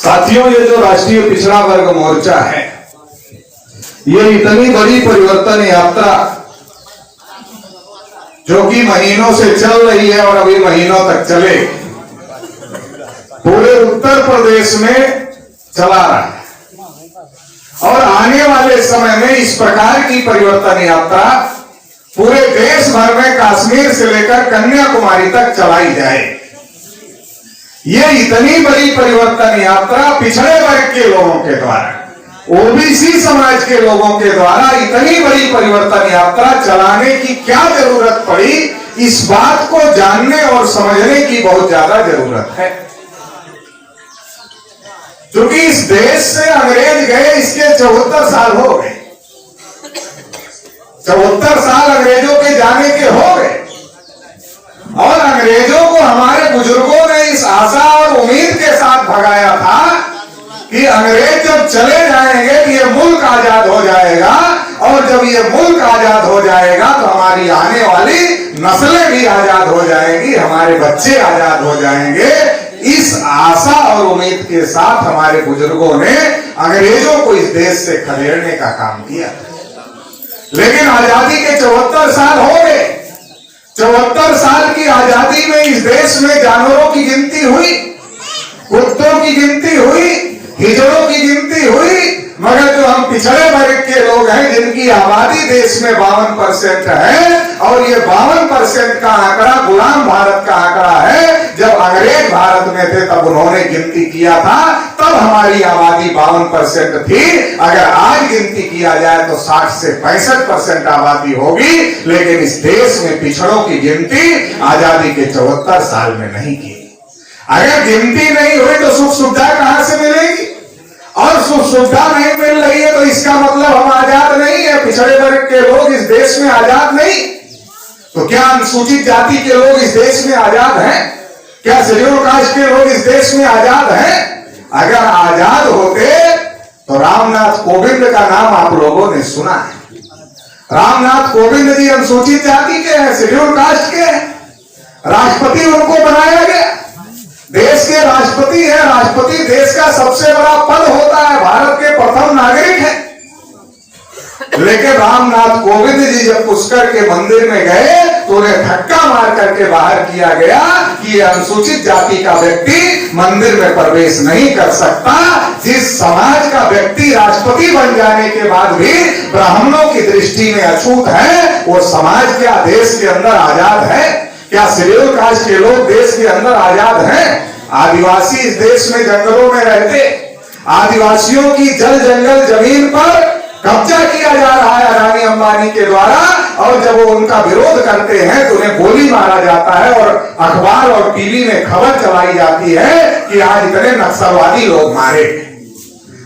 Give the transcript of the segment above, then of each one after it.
साथियों, ये जो राष्ट्रीय पिछड़ा वर्ग मोर्चा है, ये इतनी बड़ी परिवर्तन यात्रा जो कि महीनों से चल रही है और अभी महीनों तक चले, पूरे उत्तर प्रदेश में चला रहा है। और आने वाले समय में इस प्रकार की परिवर्तन यात्रा पूरे देश भर में कश्मीर से लेकर कन्याकुमारी तक चलाई जाए। ये इतनी बड़ी परिवर्तन यात्रा पिछड़े वर्ग के लोगों के द्वारा, ओबीसी समाज के लोगों के द्वारा इतनी बड़ी परिवर्तन यात्रा चलाने की क्या जरूरत पड़ी, इस बात को जानने और समझने की बहुत ज्यादा जरूरत है। क्योंकि इस देश से अंग्रेज गए, इसके 74 साल हो गए। 74 साल अंग्रेजों के जाने के हो गए और अंग्रेजों को हमारे बुजुर्गों ने इस आशा और उम्मीद के साथ भगाया था कि अंग्रेज जब चले जाएंगे तो ये मुल्क आजाद हो जाएगा, और जब ये मुल्क आजाद हो जाएगा तो हमारी आने वाली नस्लें भी आजाद हो जाएंगी, हमारे बच्चे आजाद हो जाएंगे। इस आशा और उम्मीद के साथ हमारे बुजुर्गों ने अंग्रेजों को इस देश से खदेड़ने का काम किया। लेकिन आजादी के 74 साल हो गए। 74 साल की आजादी में इस देश में जानवरों की गिनती हुई, कुत्तों की गिनती हुई, हिजड़ों की गिनती हुई, मगर जो हम पिछड़े वर्ग के लोग हैं जिनकी आबादी देश में 52% है, और ये 52% का आंकड़ा गुलाम भारत का आंकड़ा है। जब अंग्रेज भारत में थे तब उन्होंने गिनती किया था, तब हमारी आबादी 52% थी। अगर आज गिनती किया जाए तो 60 से 65% आबादी होगी। लेकिन इस देश में पिछड़ों की गिनती आजादी के 74 साल में नहीं की। अगर गिनती नहीं हुई तो सुख सुविधा कहां से मिलेगी, और सुख सुविधा नहीं मिल रही है तो इसका मतलब हम आजाद नहीं है, पिछड़े वर्ग के लोग इस देश में आजाद नहीं। तो क्या अनुसूचित जाति के लोग इस देश में आजाद हैं? क्या शेड्यूल कास्ट के लोग इस देश में आजाद हैं? अगर आजाद होते तो रामनाथ कोविंद का नाम आप लोगों ने सुना है। रामनाथ कोविंद जी अनुसूचित जाति के हैं, शेड्यूल कास्ट के हैं। राष्ट्रपति उनको बनाया गया, देश के राष्ट्रपति है। राष्ट्रपति देश का सबसे बड़ा पद होता है, भारत के प्रथम नागरिक है। लेकिन रामनाथ कोविंद जी जब पुष्कर के मंदिर में गए तो उन्हें धक्का मार करके बाहर किया गया कि अनुसूचित जाति का व्यक्ति मंदिर में प्रवेश नहीं कर सकता। जिस समाज का व्यक्ति राष्ट्रपति बन जाने के बाद भी ब्राह्मणों की दृष्टि में अछूत है, वो समाज क्या देश के अंदर आजाद है? क्या शेड्यूल कास्ट के लोग देश के अंदर आजाद हैं? आदिवासी इस देश में जंगलों में रहते, आदिवासियों की जल जंगल जमीन पर कब्जा किया जा रहा है अडानी अंबानी के द्वारा, और जब वो उनका विरोध करते हैं तो उन्हें गोली मारा जाता है और अखबार और टीवी में खबर चलाई जाती है कि आज इतने नक्सलवादी लोग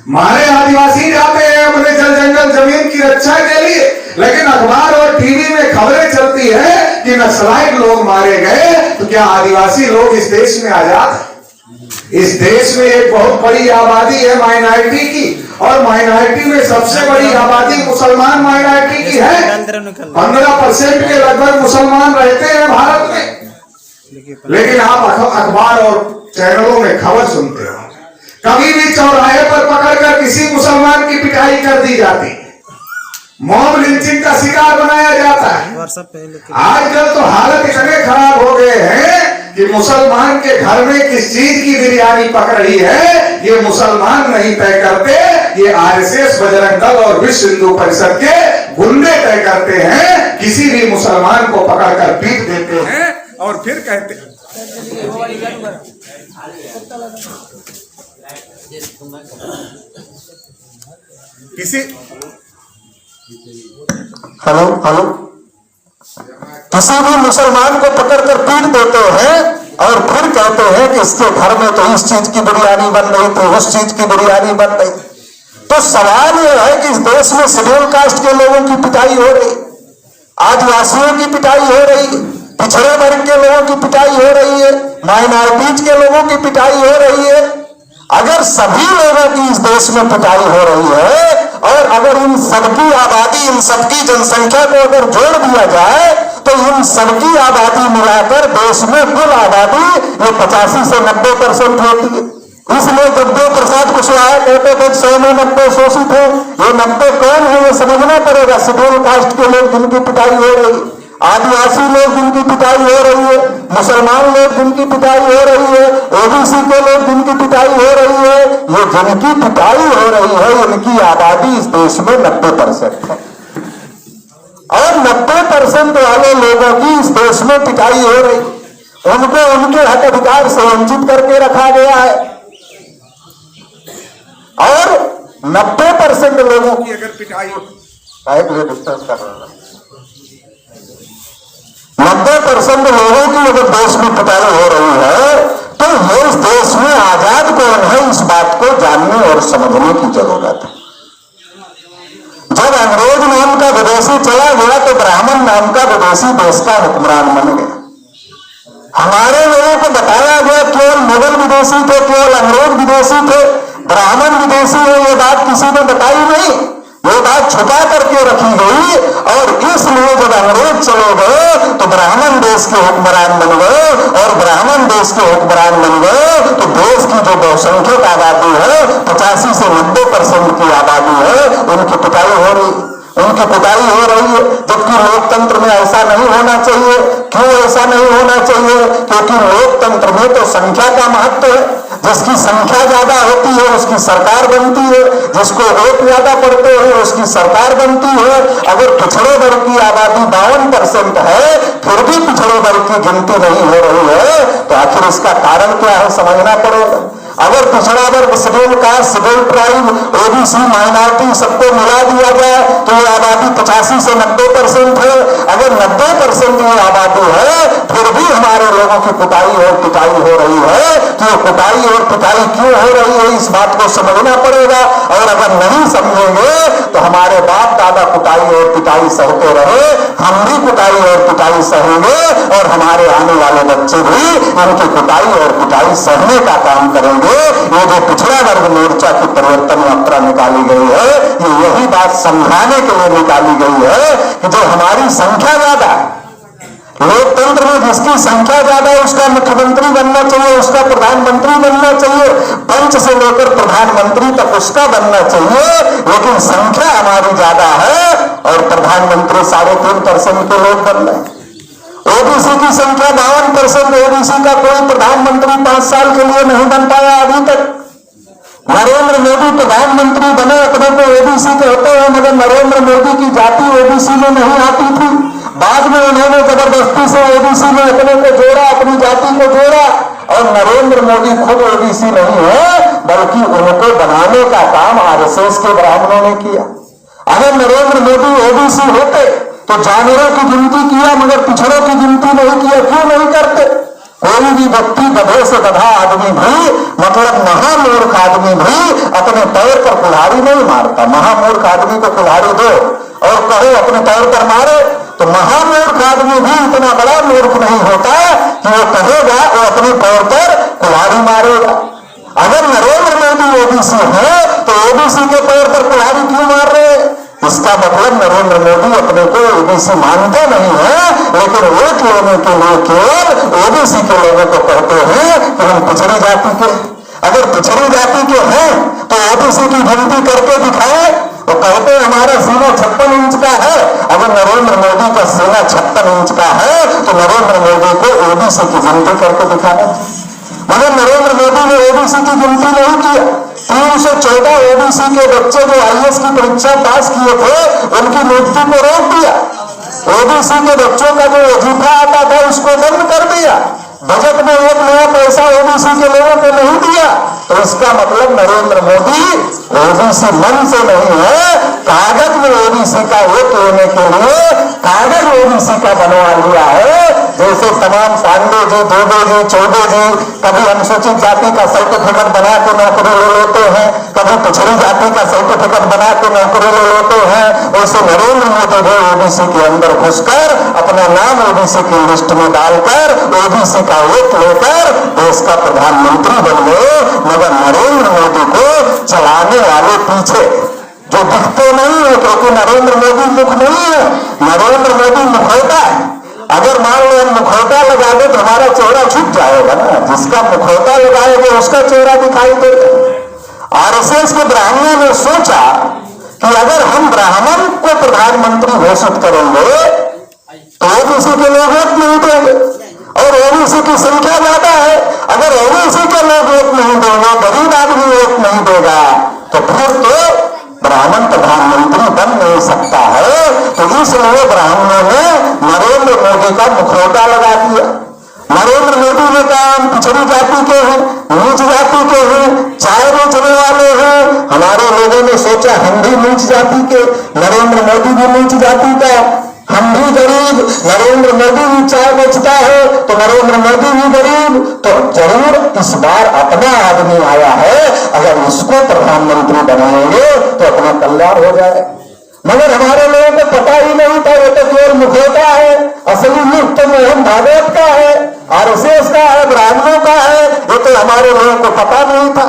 मारे आदिवासी जाते हैं अपने जल जंगल जमीन की रक्षा के लिए, लेकिन अखबार और टीवी में खबरें चलती है कि नक्सलाइट लोग मारे गए। तो क्या आदिवासी लोग इस देश में आजाद हैं? इस देश में एक बहुत बड़ी आबादी है माइनॉरिटी की, और माइनॉरिटी में सबसे बड़ी आबादी मुसलमान माइनॉरिटी की है। 15% के लगभग मुसलमान रहते हैं भारत में। लेकिन आप अखबार और चैनलों में खबर सुनते हो, कभी भी चौराहे पर पकड़कर किसी मुसलमान की पिटाई कर दी जाती, मॉब लिंचिंग का शिकार बनाया जाता है। आजकल तो हालत इतने खराब हो गए हैं कि मुसलमान के घर में किस चीज की बिरयानी पक रही है ये मुसलमान नहीं तय करते, ये आरएसएस, बजरंग दल और विश्व हिंदू परिषद के गुंडे तय करते हैं। किसी भी मुसलमान को पकड़कर पीट देते हैं और फिर कहते हैं किसी किसी भी मुसलमान को पकड़कर पीट देते हैं और फिर कहते हैं कि इसके घर में तो इस चीज की बिरयानी बन रही थी, उस चीज की बिरयानी बन रही। तो सवाल यह है कि इस देश में शेड्यूल कास्ट के लोगों की पिटाई हो रही, आदिवासियों की पिटाई हो रही, पिछड़े वर्ग के लोगों की पिटाई हो रही है, माइनॉरिटीज के लोगों की पिटाई हो रही है। अगर सभी लोगों की इस देश में पिटाई हो रही है और अगर इन सबकी आबादी, इन सबकी जनसंख्या को अगर जोड़ दिया जाए तो इन सबकी आबादी मिलाकर देश में कुल आबादी ये 85 से 90% होती है। इसलिए जगदेव प्रसाद कुशवाहा कहते थे 100 में 90 शोषित है। ये 90 कौन है ये समझना पड़ेगा। शेड्यूल कास्ट के लोग जिनकी पिटाई हो रही, आदिवासी लोग जिनकी पिटाई हो रही है, मुसलमान लोग जिनकी पिटाई हो रही है, ओबीसी के लोग जिनकी पिटाई हो रही है, ये जिनकी पिटाई हो रही है इनकी आबादी इस देश में 90% है। और 90% वाले लोगों की इस देश में पिटाई हो रही, उनको उनके हक अधिकार से वंचित करके रखा गया है। और 90% लोगों की अगर पिटाई 90% लोगों की अगर देश में पिटाई हो रही है तो ये इस देश में आजाद कौन है, इस बात को जानने और समझने की जरूरत है। जब अंग्रेज नाम का विदेशी चला गया तो ब्राह्मण नाम का विदेशी देश का हुक्मरान बन गया। हमारे लोगों को बताया गया केवल मुगल विदेशी थे, केवल अंग्रेज विदेशी थे, ब्राह्मण विदेशी है, ये बात किसी ने बताई नहीं। ये बात छुपा करके रखी गई। और इसलिए जब अंग्रेज चले गए तो ब्राह्मण देश के हुक्मरान बन गए, और ब्राह्मण देश के हुक्मरान बन गए तो देश की जो बहुसंख्यक आबादी है 85 से 90% की आबादी है, उनकी पिटाई हो रही, उनकी पिटाई हो रही है। जबकि लोकतंत्र में ऐसा नहीं होना चाहिए। क्यों ऐसा नहीं होना चाहिए? क्योंकि लोकतंत्र में तो संख्या का महत्व है। जिसकी संख्या ज्यादा होती है उसकी सरकार बनती है, जिसको वोट ज्यादा पड़ते हैं उसकी सरकार बनती है। अगर पिछड़े वर्ग की आबादी 52% है फिर भी पिछड़े वर्ग की गिनती नहीं हो रही है तो आखिर इसका कारण क्या है, समझना पड़ेगा। अगर पिछड़ा वर्ग, schedule caste, schedule tribe, OBC, minority सबको मिला दिया जाए तो ये आबादी 85 से 90% है। अगर 90% ये आबादी है फिर भी हमारे लोगों की कुटाई और पिटाई हो रही है तो ये कुटाई और पिटाई क्यों हो रही है इस बात को समझना पड़ेगा। और अगर नहीं समझेंगे तो हमारे बाप दादा कुटाई और पिटाई सहते रहे, हम भी कुटाई और पिटाई सहेंगे और हमारे आने वाले बच्चे भी उनकी कुटाई और पिटाई सहने का काम करेंगे। ये जो पिछड़ा वर्ग मोर्चा की परिवर्तन यात्रा निकाली गई है ये यही बात समझाने के लिए निकाली गई है कि जो हमारी संख्या ज्यादा है, लोकतंत्र में जिसकी संख्या ज्यादा है उसका मुख्यमंत्री बनना चाहिए, उसका प्रधानमंत्री बनना चाहिए, पंच से लेकर प्रधानमंत्री तक उसका बनना चाहिए। लेकिन संख्या हमारी ज्यादा है और प्रधानमंत्री 3.5% के लोग बन रहे हैं। ओबीसी की संख्या 52%, ओबीसी का कोई प्रधानमंत्री 5 साल के लिए नहीं बन पाया अभी तक। नरेंद्र मोदी प्रधानमंत्री बने, अपने को ओबीसी कहते हैं, मगर नरेंद्र मोदी की जाति ओबीसी में नहीं आती थी। बाद में उन्होंने जबरदस्ती से ओबीसी में अपने को जोड़ा, अपनी जाति को जोड़ा। और नरेंद्र मोदी खुद ओबीसी नहीं है बल्कि उनको बनाने का काम आरएसएस के ब्राह्मणों ने किया। अगर नरेंद्र मोदी ओबीसी होते तो जानवरों की गिनती किया मगर पिछड़ों की गिनती नहीं किया। क्यों नहीं करते? कोई भी व्यक्ति गधे से गधा आदमी भी, मतलब महामूर्ख आदमी भी अपने पैर पर कुल्हाड़ी नहीं मारता। महामूर्ख आदमी को कुल्हाड़ी दो और कहो अपने पैर पर मारे तो महामूर्ख आदमी भी इतना बड़ा मूर्ख नहीं होता कि वो कहेगा वो अपने पैर पर कुल्हाड़ी मारेगा। अगर नरेंद्र मोदी ओबीसी है तो ओबीसी के पैर पर कुल्हाड़ी क्यों मार रहे हैं? इसका मतलब नरेंद्र मोदी अपने को ओबीसी मानते नहीं है, लेकिन वोट लेने के लिए केवल ओबीसी के लोगों को कहते हैं कि हम पिछड़ी जाति के। अगर पिछड़ी जाति के हैं तो ओबीसी की गिनती करके दिखाए। वो कहते हैं हमारा सीना 56 इंच का है। अगर नरेंद्र मोदी का सीना 56 इंच का है तो नरेंद्र मोदी को ओबीसी की गिनती करके दिखाना। मगर नरेंद्र मोदी ने ओबीसी की गिनती नहीं किया। 314 ओबीसी के बच्चे जो आईएएस की परीक्षा पास किए थे उनकी नियुक्ति को रोक दिया। ओबीसी के बच्चों का जो वजीफा आता था उसको बंद कर दिया। बजट में 1 नया पैसा ओबीसी के लोगों को नहीं दिया। तो इसका मतलब नरेंद्र मोदी ओबीसी मन से नहीं है, कागज में ओबीसी का वोट लेने के लिए कागज ओबीसी का बनवा लिया है। जैसे तमाम पांडे जी, दुबे जी, चौबे जी कभी अनुसूचित जाति का सर्टिफिकेट बना के नौकरी ले लेते हैं, कभी पिछड़ी जाति का सर्टिफिकेट बना के नौकरी ले लेते हैं, वैसे नरेंद्र मोदी भी ओबीसी के अंदर घुसकर अपना नाम ओबीसी की लिस्ट में डालकर ओबीसी का वोट लेकर देश का प्रधानमंत्री बन गए। मगर नरेंद्र मोदी को चलाने वाले पीछे जो दिखते नहीं है, क्योंकि नरेंद्र मोदी मुख नहीं है, नरेंद्र मोदी मुखौटा है। अगर मान लो हम मुखौटा लगा दे हमारा चेहरा छुप जाएगा ना, जिसका मुखौटा लगाएगा उसका चेहरा दिखाई देगा। आरएसएस के ब्राह्मणों ने सोचा कि अगर हम ब्राह्मण को प्रधानमंत्री घोषित करेंगे तो ओबीसी के लोग वोट नहीं देंगे, और ओबीसी की संख्या ज्यादा है। अगर ओबीसी के लोग वोट नहीं देंगे, गरीब आदमी वोट नहीं देगा, तो फिर तो ब्राह्मण प्रधानमंत्री बन नहीं सकता है। तो इसलिए ब्राह्मणों ने नरेंद्र मोदी का मुखौटा लगा दिया। नरेंद्र मोदी ने कहा हम पिछड़ी जाति के हैं, नीच जाति के हैं, चाय बेचने वाले हैं। हमारे लोगों ने सोचा हम भी नीच जाति के, नरेंद्र मोदी भी नीच जाति का, हम भी गरीब, नरेंद्र मोदी भी चाय बेचता है तो नरेंद्र मोदी भी गरीब, तो जरूर इस बार अपना आदमी आया है, अगर इसको प्रधानमंत्री बनाएंगे तो अपना कल्याण हो जाए। मगर हमारे लोगों को पता ही नहीं था, ये तो केवल मुखौटा है, असली मुख तो मोहन भागवत का है, आरएसएस का है, ब्राह्मणों का है, ये तो हमारे लोगों को पता नहीं था।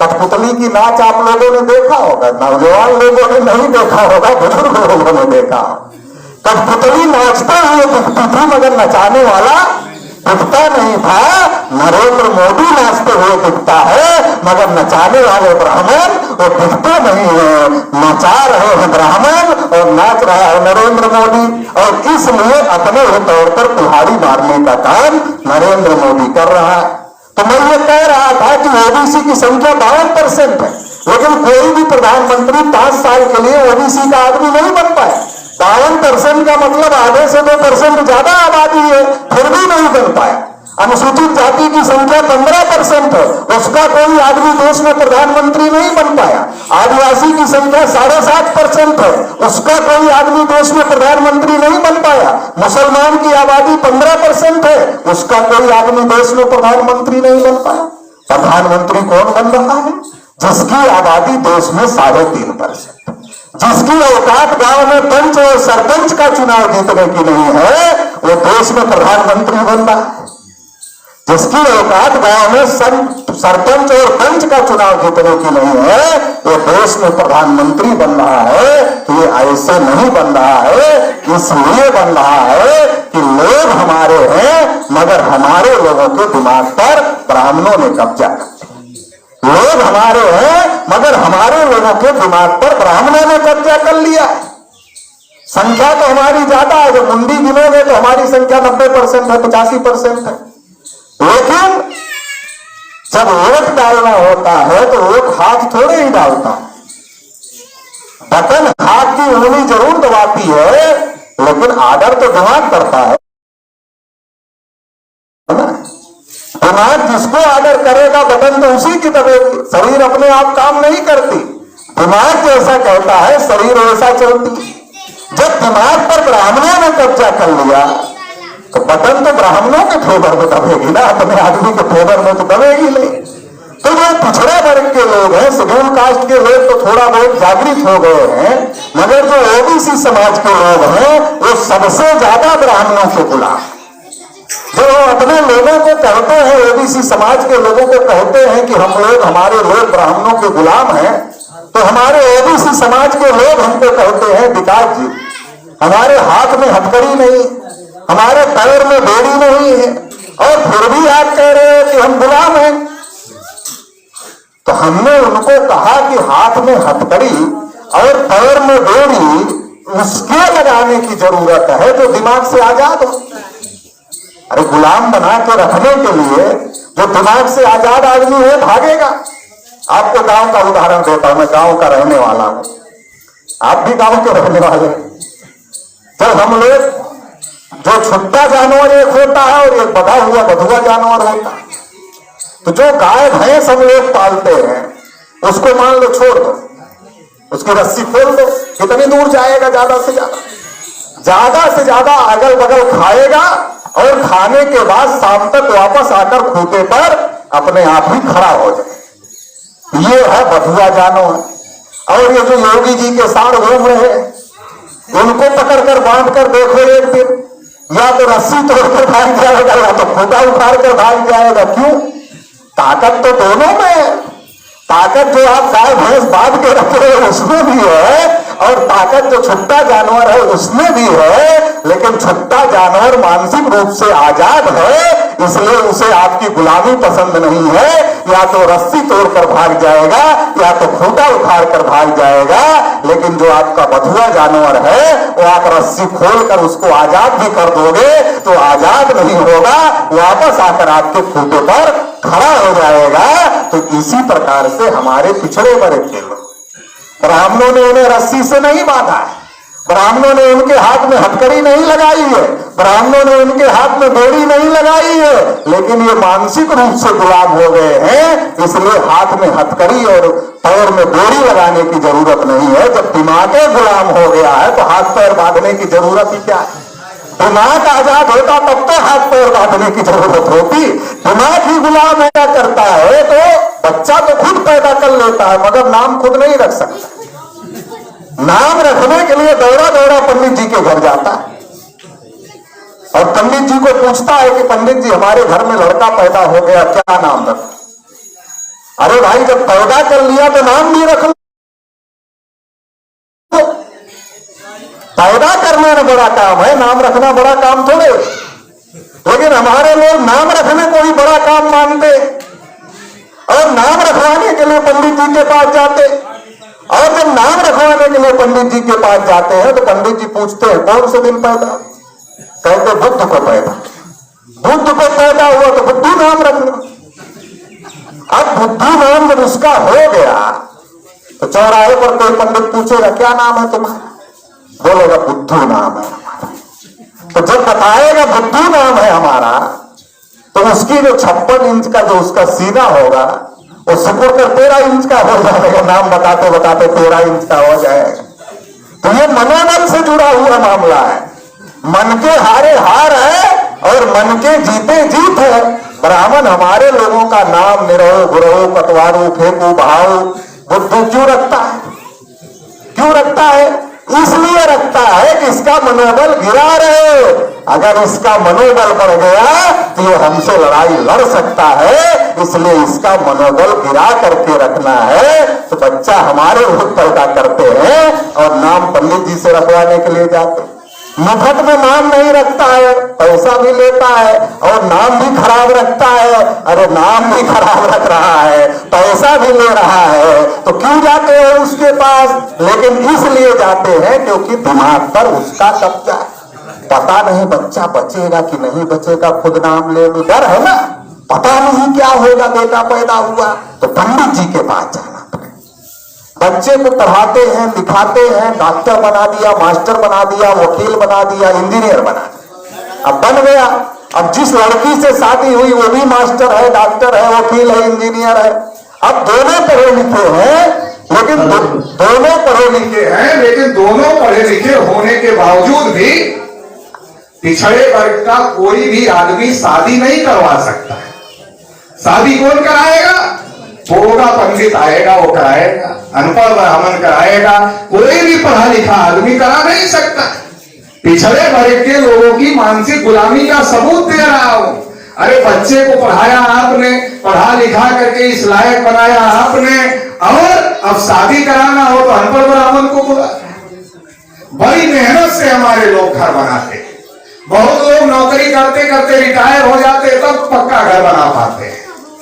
कठपुतली की नाच आप लोगों ने देखा होगा, नौजवान लोगों ने नहीं देखा होगा, बुजुर्ग लोगों ने देखा। कठपुतली नाचते हुए दिखती थी मगर नचाने वाला दिखता नहीं था। नरेंद्र मोदी नाचते हुए दिखता है मगर नचाने वाले ब्राह्मण वो दिखते नहीं है। नचा रहे हैं ब्राह्मण और नाच रहा है नरेंद्र मोदी, और इसलिए अपने तौर पर कुल्हाड़ी मारने का काम नरेंद्र मोदी कर रहा है। तो मैं ये कह रहा था कि ओबीसी की संख्या 52% है, लेकिन कोई भी प्रधानमंत्री 5 साल के लिए ओबीसी का आदमी नहीं बन पाया। 52% का मतलब आधे से 2% ज्यादा आबादी है, फिर भी नहीं बन पाया। अनुसूचित जाति की संख्या 15% है, उसका कोई आदमी देश में प्रधानमंत्री नहीं बन पाया। आदिवासी की संख्या 7.5% है, उसका कोई आदमी देश में प्रधानमंत्री नहीं बन पाया। मुसलमान की आबादी 15% है, उसका कोई आदमी देश में प्रधानमंत्री नहीं बन पाया। प्रधानमंत्री कौन बन रहा है? जिसकी आबादी देश में 3.5%, जिसकी औकात गांव में पंच और सरपंच का चुनाव जीतने की नहीं है, वो देश में प्रधानमंत्री बन रहा है। जिसकी औकात गांव में सरपंच और पंच का चुनाव जीतने की नहीं है, वो देश में प्रधानमंत्री बन रहा है। तो ये ऐसे नहीं बन रहा है, इसलिए बन रहा है कि लोग हमारे हैं मगर हमारे लोगों के दिमाग पर ब्राह्मणों ने कब्जा कर लिया। लोग हमारे हैं मगर हमारे लोगों के दिमाग पर ब्राह्मणों ने कब्जा कर लिया। संख्या तो हमारी ज्यादा है, जब मुंडी गिनोगे तो हमारी संख्या 90% है, 85% है। लेकिन जब वोट डालना होता है तो वोट हाथ थोड़े ही डालता है, बटन हाथ की उंगली जरूर दबाती है, लेकिन आर्डर तो दिमाग करता है। दिमाग जिसको आर्डर करेगा बटन तो उसी की दबेगी। शरीर अपने आप काम नहीं करती, दिमाग जैसा कहता है शरीर वैसा चलती। जब दिमाग पर ब्राह्मणों ने कब्जा कर लिया तो बटन तो ब्राह्मणों के फेवर में दबेगी ना, अपने आदमी के फेवर में तो दबेगी नहीं। तो जो पिछड़े वर्ग के लोग हैं, शेड्यूल कास्ट के लोग तो थोड़ा बहुत जागृत हो गए हैं, मगर जो ओबीसी समाज के लोग हैं वो सबसे ज्यादा ब्राह्मणों के गुलाम। जो अपने लोगों को कहते हैं, ओबीसी समाज के लोगों को कहते हैं कि हम लोग, हमारे लोग ब्राह्मणों के गुलाम हैं, तो हमारे ओबीसी समाज के लोग हमको कहते हैं विकास जी हमारे हाथ में हथकड़ी नहीं, हमारे पैर में बेड़ी नहीं है, और फिर भी आप कह रहे हो कि हम गुलाम हैं। तो हमने उनको कहा कि हाथ में हथकड़ी और पैर में बेड़ी उसके लगाने की जरूरत है जो दिमाग से आजाद हो। अरे गुलाम बना के रखने के लिए जो दिमाग से आजाद आदमी है भागेगा। आपको गांव का उदाहरण देता हूं, मैं गांव का रहने वाला हूं, आप भी गांव के रहने वाले। जब हम लोग, जो छुट्टा जानवर एक होता है और एक बधा हुआ बधुआ जानवर होता है, तो जो गाय भैंस हम लोग पालते हैं उसको मान लो छोड़ दो, उसकी रस्सी खोल दो, कितनी दूर जाएगा? ज्यादा से ज्यादा अगल बगल खाएगा, और खाने के बाद शाम तक वापस आकर खूंटे पर अपने आप ही खड़ा हो जाए। ये है बधुआ जानवर। और ये जो योगी जी के साथ घूम रहे हैं, उनको पकड़कर बांध कर देखो, एक दिन या तो रस्सी तोड़कर भाग जाएगा या तो खूंटा उखाड़ कर भाग जाएगा। क्यों? ताकत तो दोनों में है। ताकत जो आप गाय भैंस बांध के रखे हो उसमें भी है, और ताकत जो छुट्टा जानवर है उसमें भी है, लेकिन छुट्टा जानवर मानसिक रूप से आजाद है, इसलिए उसे आपकी गुलामी पसंद नहीं है। या तो रस्सी तोड़कर भाग जाएगा या तो खूंटा उखाड़ कर भाग जाएगा। लेकिन जो आपका बधुआ जानवर है वो आप रस्सी खोलकर उसको आजाद भी कर दोगे तो आजाद नहीं होगा, वापस आकर आपके खूंटे पर खड़ा हो जाएगा। तो इसी प्रकार से हमारे पिछड़े वर्ग के लोग, ब्राह्मणों ने उन्हें रस्सी से नहीं बांधा है, ब्राह्मणों ने उनके हाथ में हथकड़ी नहीं लगाई है, ब्राह्मणों ने उनके हाथ में बेड़ी नहीं लगाई है, लेकिन ये मानसिक रूप से गुलाम हो गए हैं। इसलिए हाथ में हथकड़ी और पैर में बेड़ी लगाने की जरूरत नहीं है। जब दिमाग गुलाम हो गया है तो हाथ पैर बांधने की जरूरत ही क्या है? दिमाग आजाद होता तब तो हाथ पैर बांधने की जरूरत होती। दिमाग ही गुलाम ऐसा करता है तो बच्चा तो खुद पैदा कर लेता है मगर नाम खुद नहीं रख सकता। नाम रखने के लिए दौड़ा दौड़ा पंडित जी के घर जाता है और पंडित जी को पूछता है कि पंडित जी हमारे घर में लड़का पैदा हो गया, क्या नाम रख? अरे भाई जब पैदा कर लिया तो नाम भी रख लो। पैदा करना ना बड़ा काम है, नाम रखना बड़ा काम थोड़े। लेकिन हमारे लोग नाम रखने को भी बड़ा काम मानते और नाम रखवाने के लिए पंडित जी के पास जाते। और जब नाम रखवाने के लिए पंडित जी के पास जाते हैं तो पंडित जी पूछते हैं कौन से दिन पैदा? कहते बुद्ध को पैदा। बुद्ध को पैदा हुआ तो बुद्धू नाम रखना। अब बुद्धू नाम जब उसका हो गया तो चौराहे पर कोई पंडित पूछेगा क्या नाम है तुम्हारा? बोलेगा बुद्धू नाम है हमारा। तो जब बताएगा बुद्धू नाम है हमारा तो उसकी जो 56 इंच का जो उसका सीना होगा वो सिकुड़कर 13 इंच का हो जाएगा। नाम बताते बताते 13 इंच का हो जाएगा। तो ये मनोबल से जुड़ा हुआ मामला है। मन के हारे हार है और मन के जीते जीत है। ब्राह्मण हमारे लोगों का नाम निरहो गुरहो कटवारू फेंकू बहाओ बुद्धू क्यों रखता है? क्यों रखता है? इसलिए रखता है कि इसका मनोबल गिरा रहे। अगर इसका मनोबल बढ़ गया तो ये हमसे लड़ाई लड़ सकता है, इसलिए इसका मनोबल गिरा करके रखना है। तो बच्चा हमारे लोग पैदा करते हैं और नाम पंडित जी से रखवाने के लिए जाते। मुफ्त में नाम नहीं रखता है, पैसा भी लेता है और नाम भी खराब रखता है। अरे नाम भी खराब रख रहा है, पैसा भी ले रहा है, तो क्यों जाते हैं उसके पास? लेकिन इसलिए जाते हैं क्योंकि दिमाग पर उसका कब्जा है। पता नहीं बच्चा बचेगा कि नहीं बचेगा, खुद नाम ले में डर है ना, पता नहीं क्या होगा, बेटा पैदा हुआ तो पंडित जी के पास जाना। बच्चे को पढ़ाते हैं लिखाते हैं, डॉक्टर बना दिया, मास्टर बना दिया, वकील बना दिया, इंजीनियर बना दिया। अब बन गया। अब जिस लड़की से शादी हुई वो भी मास्टर है, डॉक्टर है, वकील है, इंजीनियर है। अब दोनों पढ़े लिखे हैं लेकिन दोनों पढ़े लिखे हैं लेकिन दोनों पढ़े लिखे होने के बावजूद भी पिछड़े वर्ग का कोई भी आदमी शादी नहीं करवा सकता है। शादी कौन कराएगा? होगा पंडित आएगा वो कराएगा, अनपढ़ ब्राह्मण कराएगा, कोई भी पढ़ा लिखा आदमी करा नहीं सकता। पिछड़े वर्ग के लोगों की मानसिक गुलामी का सबूत दे रहा हूं। अरे बच्चे को पढ़ाया आपने, पढ़ा लिखा करके इस लायक बनाया आपने, और अब शादी कराना हो तो अनपढ़ ब्राह्मण को बुला। बड़ी मेहनत से हमारे लोग घर बनाते। बहुत लोग नौकरी करते करते रिटायर हो जाते तब पक्का घर बना पाते हैं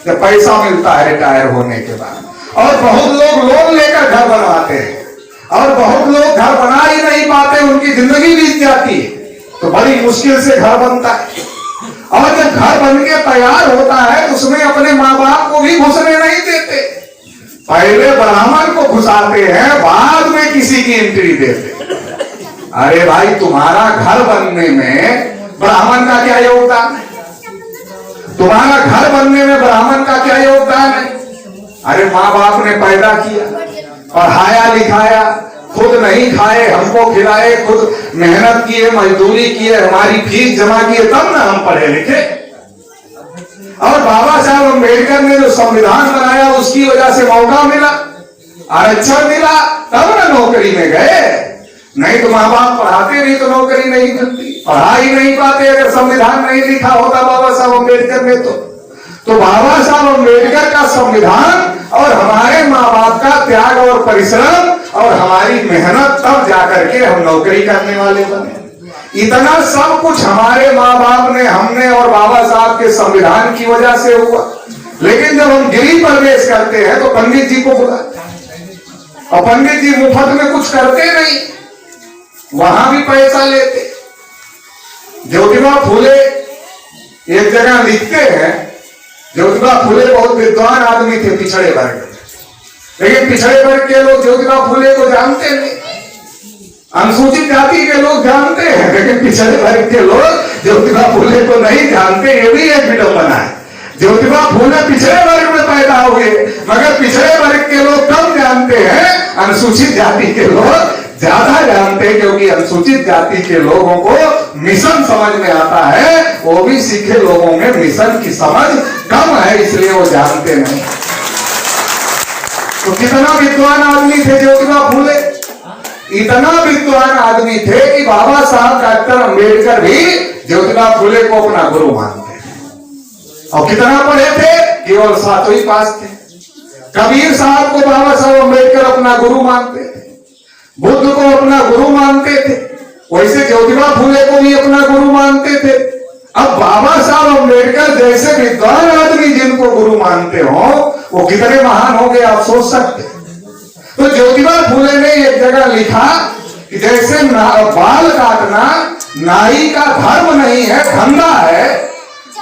जब पैसा मिलता है रिटायर होने के बाद। और बहुत लोग लोन लेकर घर बनवाते हैं और बहुत लोग घर बना ही नहीं पाते, उनकी जिंदगी बीत जाती है तो बड़ी मुश्किल से घर बनता है। और जब घर बन के तैयार होता है तो उसमें अपने माँ बाप को भी घुसने नहीं देते। पहले ब्राह्मण को घुसाते हैं, बाद में किसी की एंट्री देते। अरे भाई तुम्हारा घर बनने में ब्राह्मण का क्या योगदान है? तुम्हारा घर बनने में ब्राह्मण का क्या योगदान है? अरे माँ बाप ने पैदा किया, पढ़ाया लिखाया, खुद नहीं खाए हमको खिलाए, खुद मेहनत किए, मजदूरी किए, हमारी फीस जमा किए, तब ना हम पढ़े लिखे। और बाबा साहब अम्बेडकर ने जो संविधान बनाया उसकी वजह से मौका मिला, आरक्षण मिला, तब ना नौकरी में गए। नहीं तो माँ बाप पढ़ाते नहीं तो नौकरी नहीं मिलती, पढ़ा ही नहीं पाते अगर संविधान नहीं लिखा होता बाबा साहब अम्बेडकर ने। तो बाबा साहब अम्बेडकर का संविधान और हमारे माँ बाप का त्याग और परिश्रम और हमारी मेहनत तब जाकर के हम नौकरी करने वाले बने। इतना सब कुछ हमारे माँ बाप ने, हमने और बाबा साहब के संविधान की वजह से हुआ। लेकिन जब हम गिरी प्रवेश करते हैं तो पंडित जी को बुलाते हैं और पंडित जी मुफ्त में कुछ करते नहीं, वहां भी पैसा लेते। ज्योतिबा फूले एक जगह लिखते हैं, ज्योतिबा फूले बहुत विद्वान आदमी थे पिछड़े वर्ग, लेकिन पिछड़े वर्ग के लोग ज्योतिबा फूले को जानते नहीं। अनुसूचित जाति के लोग जानते हैं, लेकिन पिछड़े वर्ग के लोग ज्योतिबा फूले को नहीं जानते। ये भी एक विडंबना है। ज्योतिबा फूले पिछड़े वर्ग में पैदा हुए, मगर पिछड़े वर्ग के लोग कम जानते हैं, अनुसूचित जाति के लोग ज्यादा जानते हैं, क्योंकि अनुसूचित जाति के लोगों को मिशन समझ में आता है, वो भी सीखे लोगों में मिशन की समझ कम है, इसलिए वो जानते नहीं। तो कितना विद्वान आदमी थे ज्योतिबा फूले, इतना विद्वान आदमी थे कि बाबा साहब डॉक्टर अंबेडकर भी ज्योतिबा फूले को अपना गुरु मानते थे। और कितना पढ़े थे, केवल 7वीं पास थे। कबीर साहब को बाबा साहब अंबेडकर अपना गुरु मानते थे, बुद्ध को अपना गुरु मानते थे, वैसे ज्योतिबा फूले को भी अपना गुरु मानते थे। अब बाबा साहब अंबेडकर जैसे विद्वान आदमी जिनको गुरु मानते हो, वो कितने महान हो गए आप सोच सकते। तो ज्योतिबा फूले ने एक जगह लिखा कि जैसे बाल काटना नाई का धर्म नहीं है, धंधा है,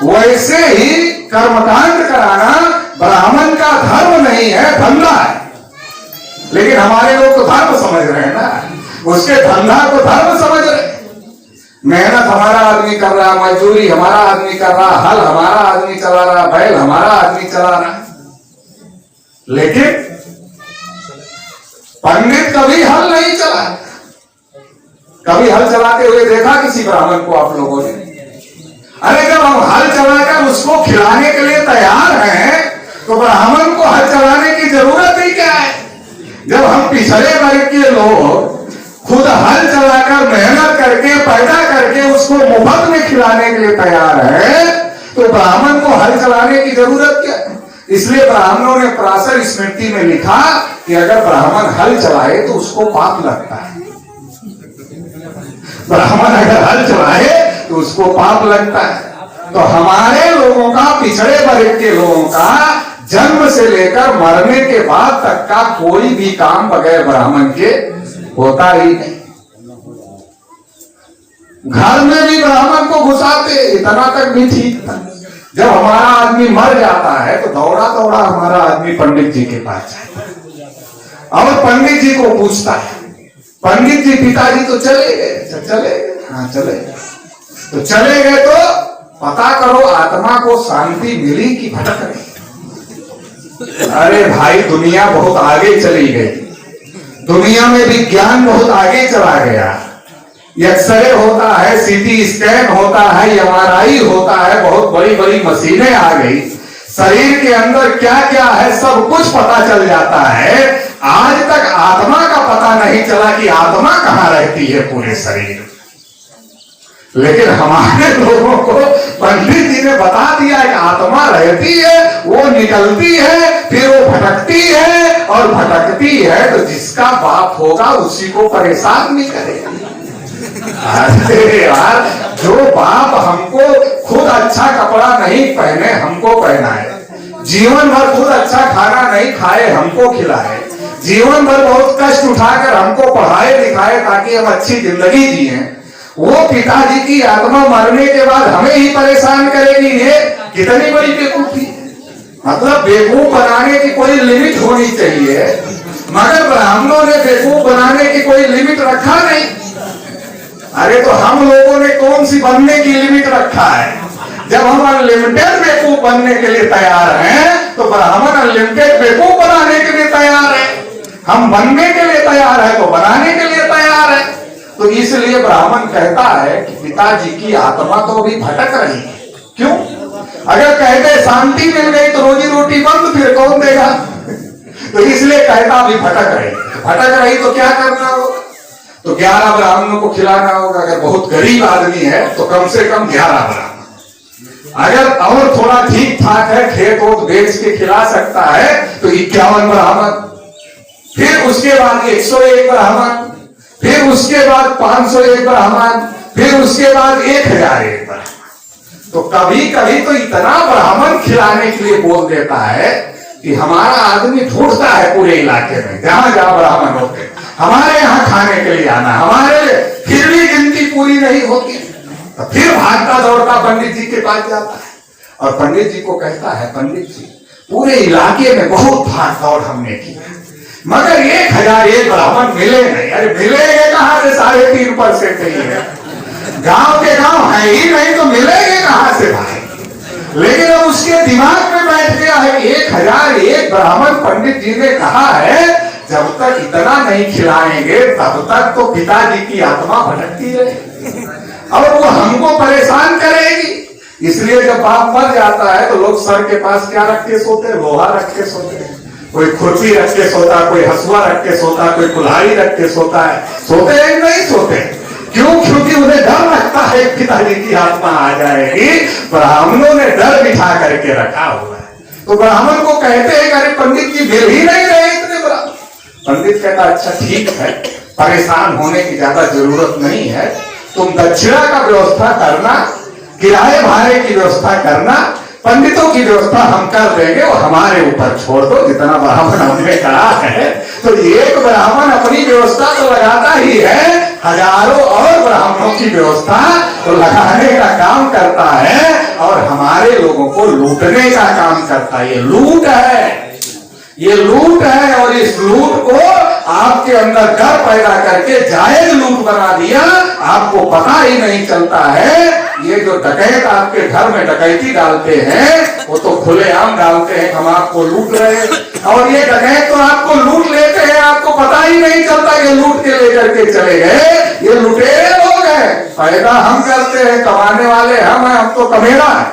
वैसे ही कर्मकांड कराना ब्राह्मण का धर्म नहीं है, धंधा है। लेकिन हमारे लोग तो धर्म समझ रहे हैं ना, उसके धंधा को धर्म समझ रहे हैं। मेहनत हमारा आदमी कर रहा, मजदूरी हमारा आदमी कर रहा, हल हमारा आदमी चला रहा, बैल हमारा आदमी चला रहा। लेकिन पंडित कभी हल नहीं चला, कभी हल चलाते हुए देखा किसी ब्राह्मण को आप लोगों ने? अरे जब हम हल चलाकर उसको खिलाने के लिए तैयार हैं, तो ब्राह्मण को हल चलाने की जरूरत ही क्या है? जब हम पिछड़े वर्ग के लोग खुद हल चलाकर मेहनत करके पैदा करके उसको मुफ्त में खिलाने के लिए तैयार है, तो ब्राह्मण को हल चलाने की जरूरत क्या है? इसलिए ब्राह्मणों ने पराशर स्मृति में लिखा कि अगर ब्राह्मण हल चलाए तो उसको पाप लगता है। ब्राह्मण अगर हल चलाए तो उसको पाप लगता है। तो हमारे लोगों का, पिछड़े वर्ग के लोगों का जन्म से लेकर मरने के बाद तक का कोई भी काम बगैर ब्राह्मण के होता ही नहीं। घर में भी ब्राह्मण को घुसाते, इतना तक भी ठीक था। जब हमारा आदमी मर जाता है तो दौड़ा दौड़ा हमारा आदमी पंडित जी के पास जाता है और पंडित जी को पूछता है। पंडित जी, पिताजी तो चले गए, चले गए, हाँ चले गए। तो चले गए तो पता करो आत्मा को शांति मिली कि भटक रही। अरे भाई, दुनिया बहुत आगे चली गई, दुनिया में विज्ञान बहुत आगे चला गया। एक्सरे होता है, सीटी स्कैन होता है, एमआरआई होता है, बहुत बड़ी बड़ी मशीनें आ गई। शरीर के अंदर क्या क्या है सब कुछ पता चल जाता है। आज तक आत्मा का पता नहीं चला कि आत्मा कहां रहती है पूरे शरीर। लेकिन हमारे लोगों को पंडित जी ने बता दिया कि आत्मा रहती है, वो निकलती है, फिर वो भटकती है, और भटकती है तो जिसका बाप होगा उसी को परेशान नहीं करेगा। अरे यार, जो बाप हमको खुद अच्छा कपड़ा नहीं पहने हमको पहनाए, जीवन भर खुद अच्छा खाना नहीं खाए हमको खिलाए, जीवन भर बहुत कष्ट उठाकर हमको पढ़ाए लिखाए ताकि हम अच्छी जिंदगी जिए, वो पिताजी की आत्मा मरने के बाद हमें ही परेशान करेगी। ये कितनी बड़ी बेवकूफी। मतलब बेवकूफ बनाने की कोई लिमिट होनी चाहिए, मगर ब्राह्मणों ने बेवकूफ बनाने की कोई लिमिट रखा नहीं। अरे तो हम लोगों ने कौन सी बनने की लिमिट रखा है? जब हम अनलिमिटेड बेवकूफ बनने के लिए तैयार हैं, तो ब्राह्मण अनलिमिटेड बेवकूफ बनाने के लिए तैयार है। हम बनने के लिए तैयार है तो बनाने के लिए तैयार है। तो इसलिए ब्राह्मण कहता है कि पिताजी की आत्मा तो अभी भटक रही है। क्यों? अगर कहते शांति मिल गई तो रोजी रोटी बंद, फिर कौन देगा? तो इसलिए कहता अभी भटक रही। भटक रही तो क्या करना होगा? तो 11 ब्राह्मणों को खिलाना होगा। अगर बहुत गरीब आदमी है तो कम से कम 11 ब्राह्मण। अगर और थोड़ा ठीक ठाक है, खेत वोत बेच के खिला सकता है, तो 51 ब्राह्मण। फिर उसके बाद 101 ब्राह्मण, फिर उसके बाद 501 ब्राह्मण, फिर उसके बाद 1001 ब्राह्मण। तो कभी कभी तो इतना ब्राह्मण खिलाने के लिए बोल देता है कि हमारा आदमी ढूंढता है पूरे इलाके में, जहां जहां ब्राह्मण होते हमारे यहाँ खाने के लिए आना, हमारे लिए, फिर भी गिनती पूरी नहीं होती। तो फिर भागता दौड़ता पंडित जी के पास जाता है और पंडित जी को कहता है, पंडित जी पूरे इलाके में बहुत भाग दौड़ हमने की मगर 1001 ब्राह्मण मिले नहीं। अरे मिलेंगे कहां से, 3.5% ही है, गांव के गांव है ही नहीं तो मिलेंगे कहां से भाई। लेकिन अब उसके दिमाग में बैठ गया है 1001 ब्राह्मण पंडित जी ने कहा है, जब तक इतना नहीं खिलाएंगे तब तक तो पिताजी की आत्मा भटकती रहेगी और वो हमको परेशान करेगी। इसलिए जब बाप मर जाता है तो लोग सर के पास क्या रख के सोते हैं, लोहा रख के सोते हैं, कोई खुरपी रख के सोता, कोई हसुआ रख के सोता, कोई कुल्हाड़ी रख के सोता है। सोते हैं नहीं सोते, क्यों? क्योंकि उन्हें डर लगता है पिताजी की आत्मा आ जाएगी। ब्राह्मणों ने डर बिठा करके रखा हुआ है। तो ब्राह्मण को कहते हैं, अरे पंडित जी मिल ही नहीं रहे इतने ब्राह्मण। पंडित कहता अच्छा ठीक है, परेशान होने की ज्यादा जरूरत नहीं है, तुम दक्षिणा का व्यवस्था करना, किराए भाड़े की व्यवस्था करना, पंडितों की व्यवस्था हम कर देंगे और हमारे ऊपर छोड़ दो, जितना ब्राह्मण हमने कहा है। तो एक ब्राह्मण अपनी व्यवस्था तो लगाता ही है, हजारों और ब्राह्मणों की व्यवस्था तो लगाने का काम करता है और हमारे लोगों को लूटने का काम करता है। ये लूट है, ये लूट है और इस लूट को आपके अंदर डर पैदा करके जायज लूट बना दिया। आपको पता ही नहीं चलता है। ये जो डकैत आपके घर में डकैती डालते हैं वो तो खुलेआम डालते हैं, हम आपको लूट रहे हैं, और ये डकैत तो आपको लूट लेते हैं, आपको पता ही नहीं चलता कि लूट के लेकर के चले गए। ये लुटेरे लोग हैं, पैदा हम करते हैं, कमाने वाले हम हैं, हम तो कमेरा है,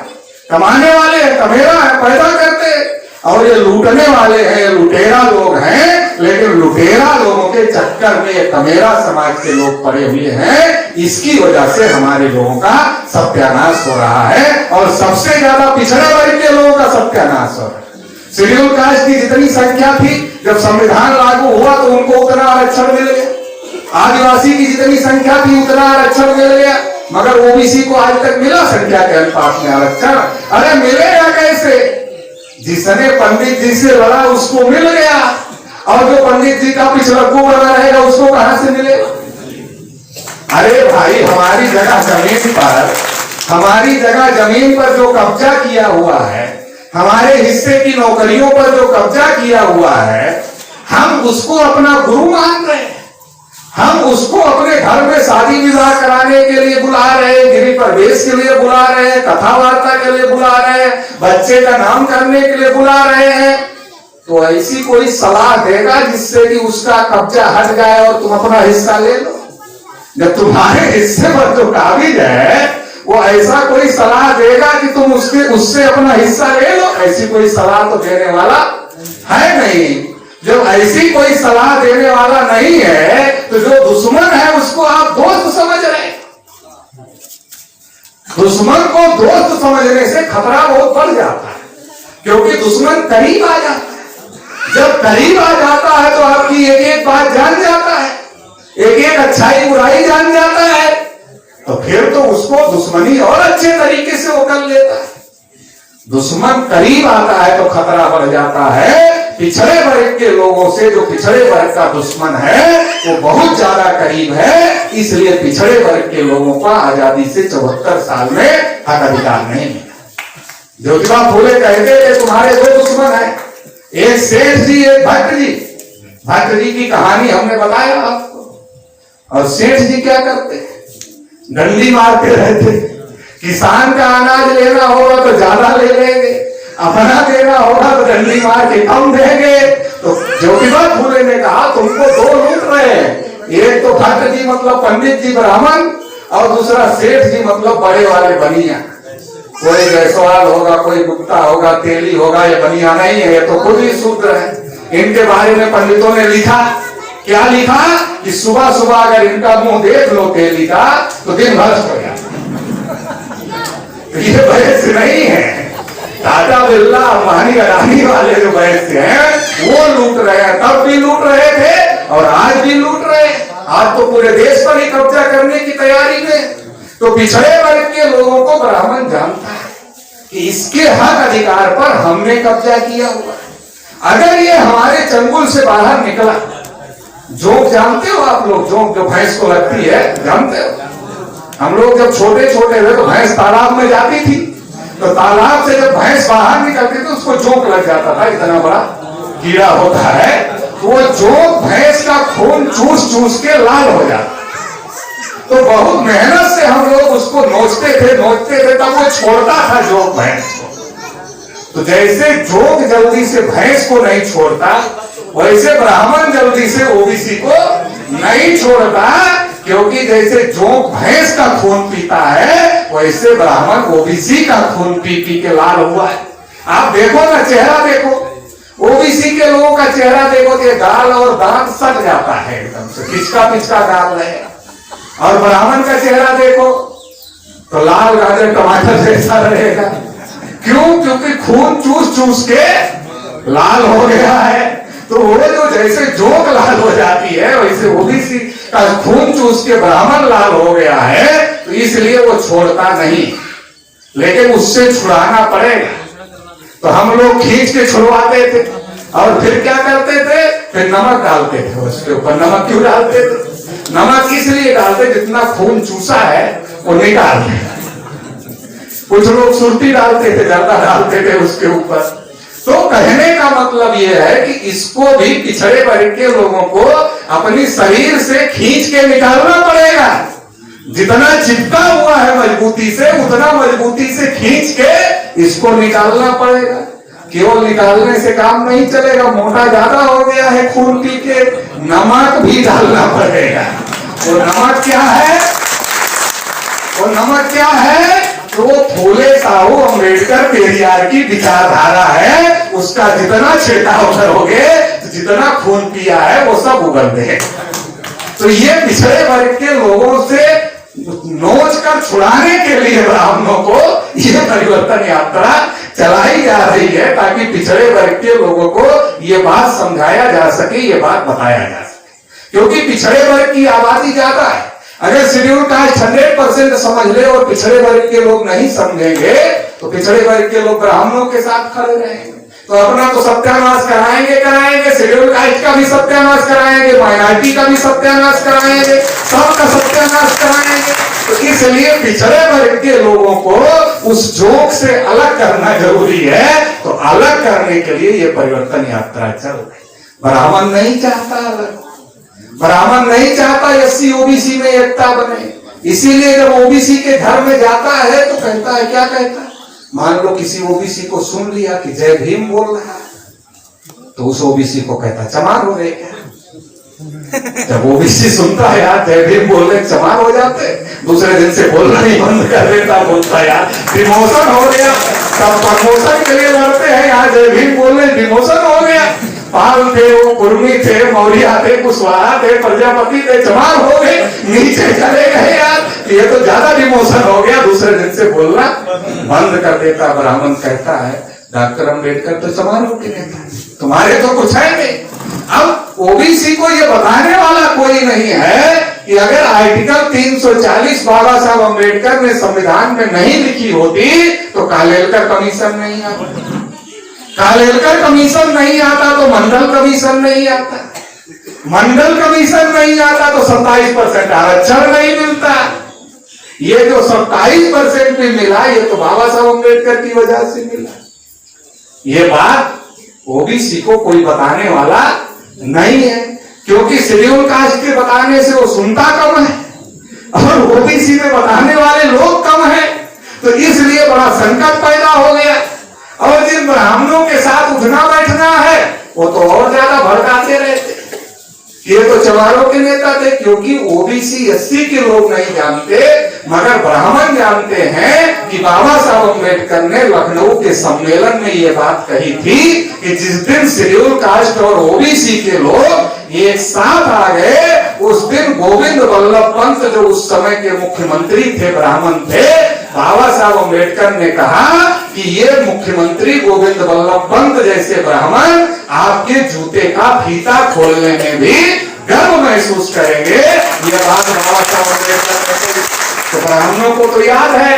कमाने वाले हैं, कमेरा है, पैदा करते हैं, और ये लूटने वाले हैं, ये लुटेरा लोग हैं। लेकिन लुटेरा लोगों के चक्कर में ये कमेरा समाज के लोग पड़े हुए हैं। इसकी वजह से हमारे लोगों का सत्यानाश हो रहा है और सबसे ज्यादा पिछड़े वर्ग के लोगों का सत्यानाश हो रहा है। शेड्यूल कास्ट की जितनी संख्या थी, जब संविधान लागू हुआ तो उनको उतना आरक्षण मिल गया। आदिवासी की जितनी संख्या थी उतना आरक्षण मिल गया, मगर ओबीसी को आज तक मिला संख्या के अनुपात में आरक्षण? अरे मिलेगा कैसे? जिसने पंडित जी से लड़ा उसको मिल गया, और जो पंडित जी का पिछड़कू बना रहेगा उसको कहां से मिलेगा? अरे भाई हमारी जगह जमीन पर जो कब्जा किया हुआ है, हमारे हिस्से की नौकरियों पर जो कब्जा किया हुआ है, हम उसको अपना गुरु मान रहे हैं। हम उसको अपने घर में शादी विवाह कराने के लिए बुला रहे हैं, गिरी प्रवेश के लिए बुला रहे हैं, कथा वार्ता के लिए बुला रहे हैं, बच्चे का नाम करने के लिए बुला रहे हैं। तो ऐसी कोई सलाह देगा जिससे कि उसका कब्जा हट जाए और तुम अपना हिस्सा ले लो? जब तुम्हारे हिस्से पर जो काबिज है वो ऐसा कोई सलाह देगा कि तुम उससे अपना हिस्सा ले लो? ऐसी कोई सलाह तो देने वाला है नहीं। जब ऐसी कोई सलाह देने वाला नहीं है तो जो दुश्मन है उसको आप दोस्त समझ रहे हैं। दुश्मन को दोस्त समझने से खतरा बहुत बढ़ जाता है, क्योंकि दुश्मन करीब आ जाता है। जब करीब आ जाता है तो आपकी एक एक बात जान जाता है, एक एक अच्छाई बुराई जान जाता है, तो फिर तो उसको दुश्मनी और अच्छे तरीके से वो कर लेता है। दुश्मन करीब आता है तो खतरा बढ़ जाता है। पिछड़े वर्ग के लोगों से जो पिछड़े वर्ग का दुश्मन है वो बहुत ज्यादा करीब है। इसलिए पिछड़े वर्ग के लोगों का आजादी से 74 साल में हक अधिकार नहीं मिला। ज्योतिबा फूले कहते थे तुम्हारे दो दुश्मन हैं, एक सेठ जी, एक भट्ट जी। भट्ट जी की कहानी हमने बताया आपको। और सेठ जी क्या करते? डंडी मारते रहते। किसान का अनाज लेना होगा तो ज्यादा ले लेंगे, अपना देना होगा तो डंडी मार के कम देंगे। तो ज्योतिबा फूले ने कहा तुमको दो लूट रहे हैं, एक तो भट्ट जी मतलब पंडित जी ब्राह्मण, और दूसरा सेठ जी मतलब बड़े वाले बनिया। कोई जायसवाल होगा, कोई गुप्ता होगा, तेली होगा, ये बनिया नहीं है, ये तो खुद ही शूद्र है। इनके बारे में पंडितों ने लिखा, क्या लिखा कि सुबह सुबह अगर इनका मुंह देख लो तेली का तो दिन भ्रष्ट हो जाता। ये वैश्य नहीं है। टाटा बिरला, अंबानी, अडानी वाले जो वैश्य हैं वो लूट रहे हैं, तब भी लूट रहे थे और आज भी लूट रहे हैं। आज तो पूरे देश पर ही कब्जा करने की तैयारी में। तो पिछड़े वर्ग के लोगों को ब्राह्मण जानता है कि इसके हक अधिकार पर हमने कब्जा किया हुआ। अगर ये हमारे चंगुल से बाहर निकला, जोंक जानते हो आप लोग, जोंक जो भैंस को लगती है, जानते हो? हम लोग जब छोटे छोटे थे तो भैंस तालाब में जाती थी, तो तालाब से जब भैंस बाहर निकलती थी उसको जोंक लग जाता था, इतना बड़ा कीड़ा होता है। तो वो जोंक भैंस का खून चूस चूस के लाल हो जाता। तो बहुत मेहनत से हम लोग उसको नोचते थे तब वो छोड़ता था जोंक भैंस को। तो जैसे जोंक जल्दी से भैंस को नहीं छोड़ता, वैसे ब्राह्मण जल्दी से ओबीसी को नहीं छोड़ता, क्योंकि जैसे जोंक भैंस का खून पीता है, वैसे ब्राह्मण ओबीसी का खून पी पी के लाल हुआ है। आप देखो ना, चेहरा देखो, ओबीसी के लोगों का चेहरा देखो कि गाल और दांत सट जाता है, एकदम से पिचका पिचका गाल रहेगा। और ब्राह्मण का चेहरा देखो तो लाल गाजर टमाटर जैसा रहेगा। क्यों? क्योंकि खून चूस चूस के लाल हो गया है। तो वो जो जैसे जोंक लाल हो जाती है, वैसे ओबीसी का खून चूस के ब्राह्मण लाल हो गया है। तो इसलिए वो छोड़ता नहीं, लेकिन उससे छुड़ाना पड़ेगा। तो हम लोग खींच के छुड़वाते थे और फिर क्या करते थे? फिर नमक डालते थे उसके ऊपर। नमक क्यों डालते थे? नमक इसलिए डालते जितना खून चूसा है वो निकाल दे। कुछ लोग सुरती डालते थे, जर्दा डालते थे उसके ऊपर। तो कहने का मतलब यह है कि इसको भी पिछड़े वर्ग के लोगों को अपनी शरीर से खींच के निकालना पड़ेगा। जितना चिपका हुआ है मजबूती से, उतना मजबूती से खींच के इसको निकालना पड़ेगा। केवल निकालने से काम नहीं चलेगा, मोटा ज्यादा हो गया है खून पी के, नमक भी डालना पड़ेगा। वो नमक क्या है? वो नमक क्या है? तो वो फूले साहू अम्बेडकर पेरियार की विचारधारा है। उसका जितना छिड़काव करोगे, जितना खून पिया है वो सब उगल दे। तो ये पिछड़े वर्ग के लोगों से नोच कर छुड़ाने के लिए ब्राह्मणों को ये परिवर्तन यात्रा चलाई जा रही है, ताकि पिछड़े वर्ग के लोगों को ये बात समझाया जा सके, ये बात बताया जा सके। क्योंकि पिछड़े वर्ग की आबादी ज्यादा है। अगर शेड्यूल कास्ट 100% समझ ले और पिछड़े वर्ग के लोग नहीं समझेंगे, तो पिछड़े वर्ग के लोग ब्राह्मणों के साथ खड़े रहेंगे। तो अपना तो सत्यानाश कराएंगे, शेड्यूल कास्ट का भी सत्यानाश कराएंगे, माइनॉरिटी का भी सत्यानाश कराएंगे, सबका सत्यानाश कराएंगे। तो इसलिए पिछड़े वर्ग के लोगों को उस जोंक से अलग करना जरूरी है। तो अलग करने के लिए ये परिवर्तन यात्रा चल रही। ब्राह्मण नहीं चाहता अलग, ब्राह्मण नहीं चाहता एससी ओबीसी में एकता बने। इसीलिए जब ओबीसी के घर में जाता है तो कहता है, क्या कहता है? मान लो किसी ओबीसी को सुन लिया कि जय भीम बोल रहा है, तो उस ओबीसी को कहता चमार हो गए क्या? जब ओबीसी सुनता है यार जय भीम बोल रहे, चमार हो जाते, दूसरे दिन से बोलना ही बंद कर देता, बोलता यार डिमोशन हो गया। सब प्रमोशन के लिए लड़ते हैं, यार जय भीम बोल रहे, डिमोशन हो गया। पाल थे, वो कुर्मी थे, मौर्य थे, कुशवाहा थे, प्रजापति थे, चमार हो गए, नीचे चले गए यार, ये तो ज्यादा डिमोशन हो गया, दूसरे दिन से बोलना बंद कर देता। ब्राह्मण कहता है डॉक्टर अम्बेडकर तो चमार होके रहता, तुम्हारे तो कुछ है नहीं। अब ओबीसी को ये बताने वाला कोई नहीं है कि अगर आर्टिकल 340 बाबा साहब अम्बेडकर ने संविधान में नहीं लिखी होती तो कालेलकर कमीशन नहीं आता, कालेलकर कमीशन नहीं आता तो मंडल कमीशन नहीं आता, मंडल कमीशन नहीं आता तो 27% आरक्षण नहीं मिलता। ये जो 27% भी मिला, ये तो बाबा साहब अम्बेडकर की वजह से मिला। ये बात ओबीसी को कोई बताने वाला नहीं है, क्योंकि शेड्यूल कास्ट के बताने से वो सुनता कम है और ओबीसी में बताने वाले लोग कम है। तो इसलिए बड़ा संकट पैदा हो गया। और जिन ब्राह्मणों के साथ उठना बैठना है वो तो और ज्यादा भड़काते रहते। ये तो चमारों के नेता थे, क्योंकि ओबीसी एससी के लोग नहीं जानते, मगर ब्राह्मण जानते हैं कि बाबा साहब अम्बेडकर ने लखनऊ के सम्मेलन में ये बात कही थी कि जिस दिन शेड्यूल कास्ट और ओबीसी के लोग एक साथ आ गए, उस दिन गोविंद वल्लभ पंत जो उस समय के मुख्यमंत्री थे, ब्राह्मण थे, बाबा साहब अम्बेडकर ने कहा कि ये मुख्यमंत्री गोविंद वल्लभ पंत जैसे ब्राह्मण आपके जूते का फीता खोलने में भी गर्व महसूस करेंगे। यह बात बाबा साहब अम्बेडकर कहते हैं। तो ब्राह्मणों को तो याद है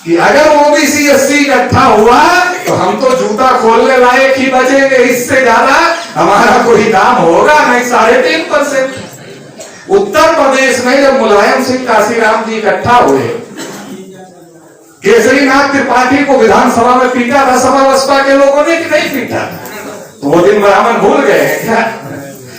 कि अगर ओबीसी एससी इकट्ठा हुआ तो हम तो जूता खोलने लायक ही बचेंगे, इससे ज्यादा हमारा कोई दाम होगा नहीं। 3.5%। उत्तर प्रदेश में जब मुलायम सिंह काशीराम जी इकट्ठा हुए, केसरीनाथ त्रिपाठी को विधानसभा में पीटा था सपा बसपा के लोगों ने कि नहीं पीटा? तो वो दिन ब्राह्मण भूल गए हैं क्या?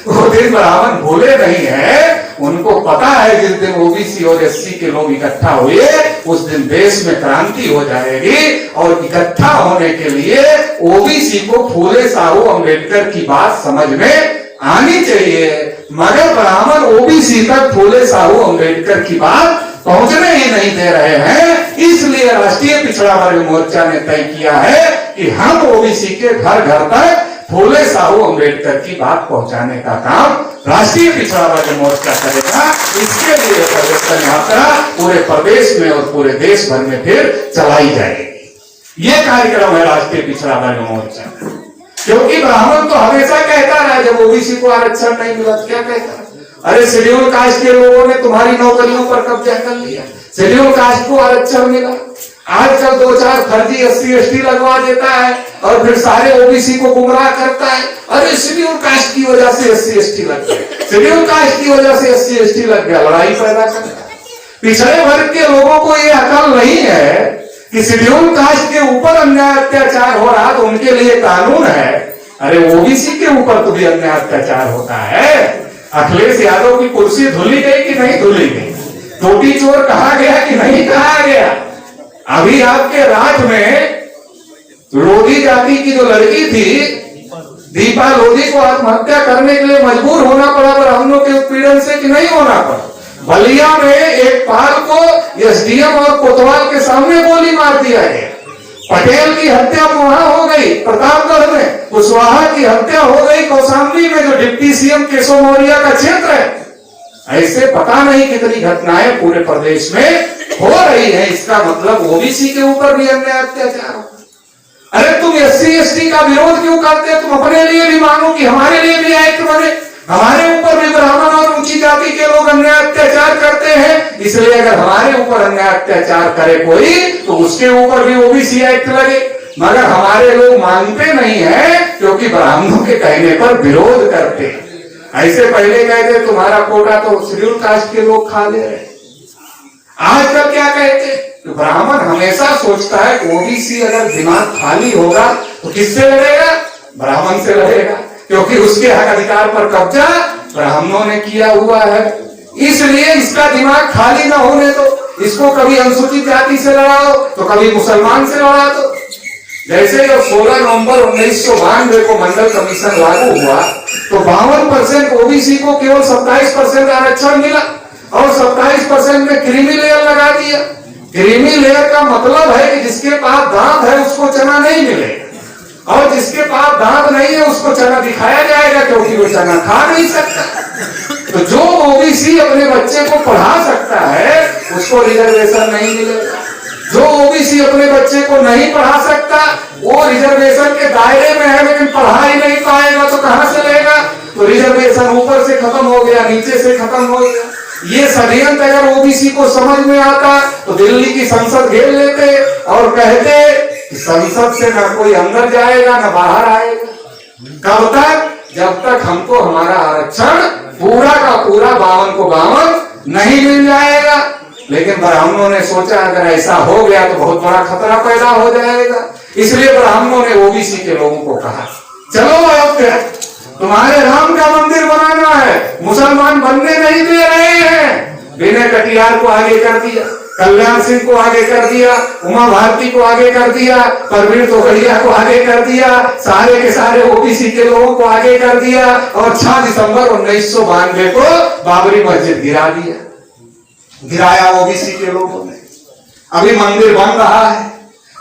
वो दिन ब्राह्मण भूले नहीं है। उनको पता है जिस दिन ओबीसी और एससी के लोग इकट्ठा हुए उस दिन देश में क्रांति हो जाएगी। और इकट्ठा होने के लिए ओबीसी को फूले साहू अम्बेडकर की बात समझ में आनी चाहिए, मगर ब्राह्मण ओबीसी तक फूले साहू अम्बेडकर की बात पहुंचने ही नहीं दे रहे हैं। इसलिए राष्ट्रीय पिछड़ा वर्ग मोर्चा ने तय किया है कि हम ओबीसी के घर घर तक फूले साहू अम्बेडकर की बात पहुंचाने का काम राष्ट्रीय पिछड़ा वर्ग मोर्चा करेगा। इसके लिए परिवर्तन यात्रा पूरे प्रदेश में और पूरे देश भर में फिर चलाई जाएगी। ये कार्यक्रम है राष्ट्रीय पिछड़ा वर्ग मोर्चा। क्योंकि ब्राह्मण तो हमेशा कहता रहा जब ओबीसी को आरक्षण नहीं मिला तो क्या कहता, अरे शेड्यूल कास्ट के लोगों ने तुम्हारी नौकरियों पर कब्जा कर लिया, शेड्यूल कास्ट को आरक्षण मिला। आजकल 2-4 फर्जी एससी एसटी लगवा देता है और फिर सारे ओबीसी को गुमराह करता है। अरे शेड्यूल कास्ट की वजह से एससी एसटी लग गया, शेड्यूल कास्ट की वजह से एससी एसटी लग गया, लड़ाई पैदा करता है। पिछड़े वर्ग के लोगों को ये अकल नहीं है कि शेड्यूल कास्ट के ऊपर अन्याय अत्याचार हो रहा तो उनके लिए कानून है, अरे ओबीसी के ऊपर तो भी अन्याय अत्याचार होता है। अखिलेश यादव की कुर्सी धुली गई कि नहीं धुली गई? टोटी चोर कहा गया कि नहीं कहा गया? अभी आपके राज में लोधी जाति की जो लड़की थी दीपा लोधी को आत्महत्या करने के लिए मजबूर होना पड़ा ब्राह्मणों के उत्पीड़न से कि नहीं होना पड़ा? बलिया में एक पाल को एसडीएम और कोतवाल के सामने गोली मार दिया गया। पटेल की हत्या वहां हो गई प्रतापगढ़ में, कुशवाहा की हत्या हो गई कौशाम्बी में जो डिप्टी सीएम केशव मौर्य का क्षेत्र है। ऐसे पता नहीं कितनी घटनाएं पूरे प्रदेश में हो रही है। इसका मतलब ओबीसी के ऊपर भी अन्याय अत्याचार हो। अरे तुम एससी एसटी का विरोध क्यों करते हो? तुम अपने लिए भी मांगो कि हमारे लिए भी एक्ट बने, हमारे ऊपर भी ब्राह्मण और ऊंची जाति के लोग अन्याय अत्याचार करते हैं, इसलिए अगर हमारे ऊपर अन्याय अत्याचार करे कोई तो उसके ऊपर भी ओबीसी एक्ट लगे। मगर हमारे लोग मानते नहीं है क्योंकि ब्राह्मणों के कहने पर विरोध करते हैं। ऐसे पहले कहते तुम्हारा कोटा तो शेड्यूल कास्ट के लोग खा ले रहे, आजकल क्या कहते? तो ब्राह्मण हमेशा सोचता है ओबीसी अगर दिमाग खाली होगा तो किससे लड़ेगा? ब्राह्मण से लड़ेगा, क्योंकि उसके हक अधिकार पर कब्जा ब्राह्मणों ने किया हुआ है। इसलिए इसका दिमाग खाली ना होने दो। इसको कभी अनुसूचित जाति से लड़ाओ तो कभी मुसलमान से लड़ा दो। जैसे जब 16 नवंबर 1992 को मंडल कमीशन लागू हुआ तो 52% ओबीसी को केवल 27% आरक्षण मिला और 27% में क्रीमी लेयर लगा दिया। क्रीमी लेयर का मतलब है कि जिसके पास दांत है उसको चना नहीं मिलेगा और जिसके पास दांत नहीं है उसको चना दिखाया जाएगा क्योंकि वो चना खा नहीं सकता। तो जो ओबीसी अपने बच्चे को पढ़ा सकता है उसको रिजर्वेशन नहीं मिलेगा। जो ओबीसी अपने बच्चे को नहीं पढ़ा सकता वो रिजर्वेशन के दायरे में है लेकिन पढ़ा ही नहीं पाएगा तो कहां से लेगा? तो रिजर्वेशन ऊपर से खत्म हो गया, नीचे से खत्म हो गया। ये षड्यंत्र अगर ओबीसी को समझ में आता तो दिल्ली की संसद घेर लेते और कहते कि संसद से ना कोई अंदर जाएगा ना बाहर आएगा। कब तक? जब तक हमको हमारा आरक्षण पूरा का पूरा 52 को 52 नहीं मिल जाएगा। लेकिन ब्राह्मणों ने सोचा अगर ऐसा हो गया तो बहुत बड़ा खतरा पैदा हो जाएगा। इसलिए ब्राह्मणों ने ओबीसी के लोगों को कहा चलो अब तुम्हारे राम का मंदिर बनाना है, मुसलमान बनने नहीं दे रहे हैं। विनय कटियार को आगे कर दिया, कल्याण सिंह को आगे कर दिया, उमा भारती को आगे कर दिया, परवीन तोगड़िया को आगे कर दिया, सारे के सारे ओबीसी के लोगों को आगे कर दिया और 6 दिसंबर 1992 को बाबरी मस्जिद गिरा दिया। गिराया ओबीसी के लोगों ने। अभी मंदिर बन रहा है,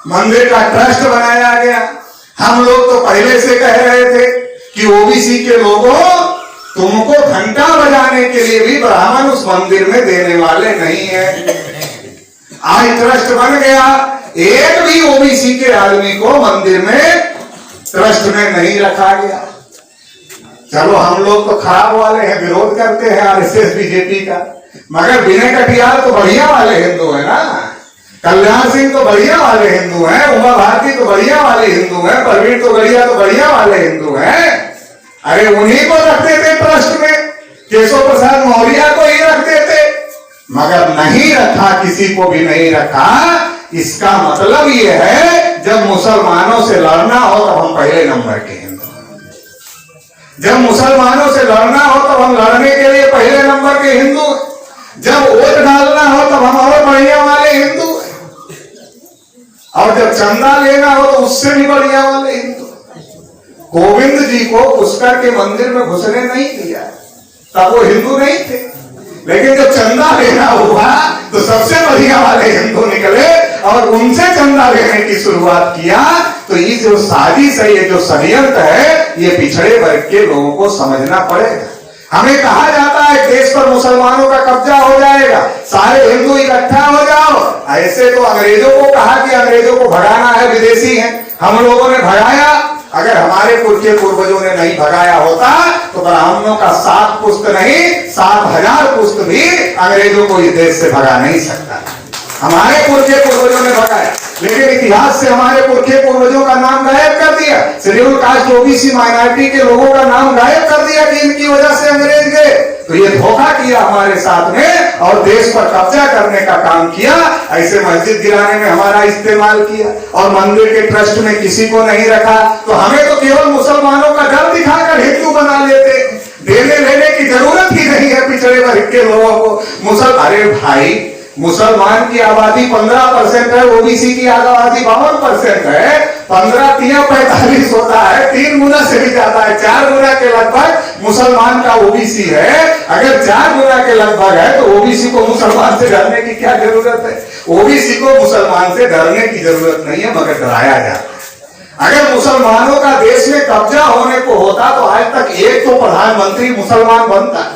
मंदिर का ट्रस्ट बनाया गया। हम लोग तो पहले से कह रहे थे कि ओबीसी के लोगों तुमको घंटा बजाने के लिए भी ब्राह्मण उस मंदिर में देने वाले नहीं है। आज ट्रस्ट बन गया, एक भी ओबीसी के आदमी को मंदिर में ट्रस्ट में नहीं रखा गया। चलो हम लोग तो खराब वाले हैं, विरोध करते हैं आरएसएस बीजेपी का, मगर विनय कटियार तो बढ़िया वाले हिंदू है ना, कल्याण सिंह तो बढ़िया वाले हिंदू हैं, उमा भारती तो बढ़िया वाले हिंदू हैं, प्रवीण तो बढ़िया वाले हिंदू हैं। अरे उन्हीं को रखते थे ट्रस्ट में, केशव प्रसाद मौर्य को ही रखते थे, मगर नहीं रखा, किसी को भी नहीं रखा। इसका मतलब ये है जब मुसलमानों से लड़ना हो तब हम पहले नंबर के हिंदू, जब मुसलमानों से लड़ना हो तब हम लड़ने के लिए पहले नंबर के हिंदू, जब वोट डालना हो तब हम और बढ़िया वाले हिंदू, और जब चंदा लेना हो तो उससे भी बढ़िया वाले हिंदू। गोविंद जी को पुष्कर के मंदिर में घुसने नहीं दिया, तब वो हिंदू नहीं थे, लेकिन जब चंदा लेना हुआ तो सबसे बढ़िया वाले हिंदू निकले और उनसे चंदा लेने की शुरुआत किया। तो ये जो साजिश है, ये जो षड्यंत्र है, ये पिछड़े वर्ग के लोगों को समझना पड़ेगा। हमें कहा जाता है देश पर मुसलमानों का कब्जा हो जाएगा, सारे हिंदू इकट्ठा हो जाओ। ऐसे तो अंग्रेजों को कहा कि अंग्रेजों को भगाना है, विदेशी हैं, हम लोगों ने भगाया। अगर हमारे पुरखे पूर्वजों ने नहीं भगाया होता तो ब्राह्मणों का 7 पुस्त नहीं 7,000 पुस्त भी अंग्रेजों को इस देश से भगा नहीं सकता। हमारे पुरखे पूर्वजों ने भगाया, लेकिन इतिहास से हमारे पुरखे पूर्वजों का नाम गायब कर दिया। शेड्यूल कास्ट ओबीसी माइनॉरिटी के लोगों का नाम गायब कर दिया कि इनकी वजह से अंग्रेज गए। तो ये धोखा किया हमारे साथ में और देश पर कब्जा करने का काम किया। ऐसे मस्जिद गिराने में हमारा इस्तेमाल किया और मंदिर के ट्रस्ट में किसी को नहीं रखा। तो हमें तो केवल मुसलमानों का डर दिखाकर हिंदू बना लेते, देने लेने की जरूरत ही नहीं है पिछड़े वर्ग के लोगों को। अरे भाई, मुसलमान की आबादी 15% है, ओबीसी की आबादी 52% है। 15 3 45 होता है, 3 गुना से भी ज्यादा है, 4 गुना के लगभग मुसलमान का ओबीसी है। अगर 4 गुना के लगभग है तो ओबीसी को मुसलमान से डरने की क्या जरूरत है? ओबीसी को मुसलमान से डरने की जरूरत नहीं है, मगर डराया जाता है। अगर मुसलमानों का देश में कब्जा होने को होता तो आज तक एक तो प्रधानमंत्री मुसलमान बनता,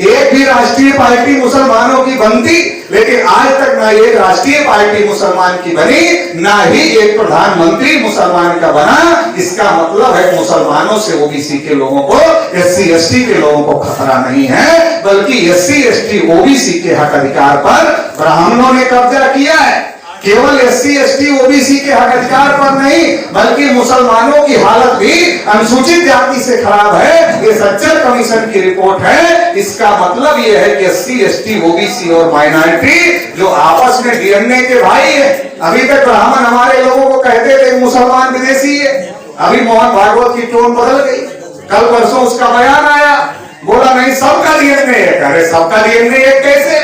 एक भी राष्ट्रीय पार्टी मुसलमानों की बनती, लेकिन आज तक ना एक राष्ट्रीय पार्टी मुसलमान की बनी, ना ही एक प्रधानमंत्री मुसलमान का बना। इसका मतलब है मुसलमानों से ओबीसी के लोगों को, एससी एसटी के लोगों को खतरा नहीं है, बल्कि एससी एसटी ओबीसी के हक अधिकार पर ब्राह्मणों ने कब्जा किया है। केवल एससी एसटी ओबीसी के हक अधिकार पर नहीं, बल्कि मुसलमानों की हालत भी अनुसूचित जाति से खराब है। ये सज्जन कमीशन की रिपोर्ट है। इसका मतलब ये है कि एससी एसटी ओबीसी और माइनॉरिटी जो आपस में डीएनए के भाई है। अभी तक ब्राह्मण हमारे लोगों को कहते थे मुसलमान विदेशी है, अभी मोहन भागवत की टोन बदल गई। कल परसों उसका बयान आया, बोला नहीं सबका डीएनए एक। अरे सबका डीएनए एक कैसे?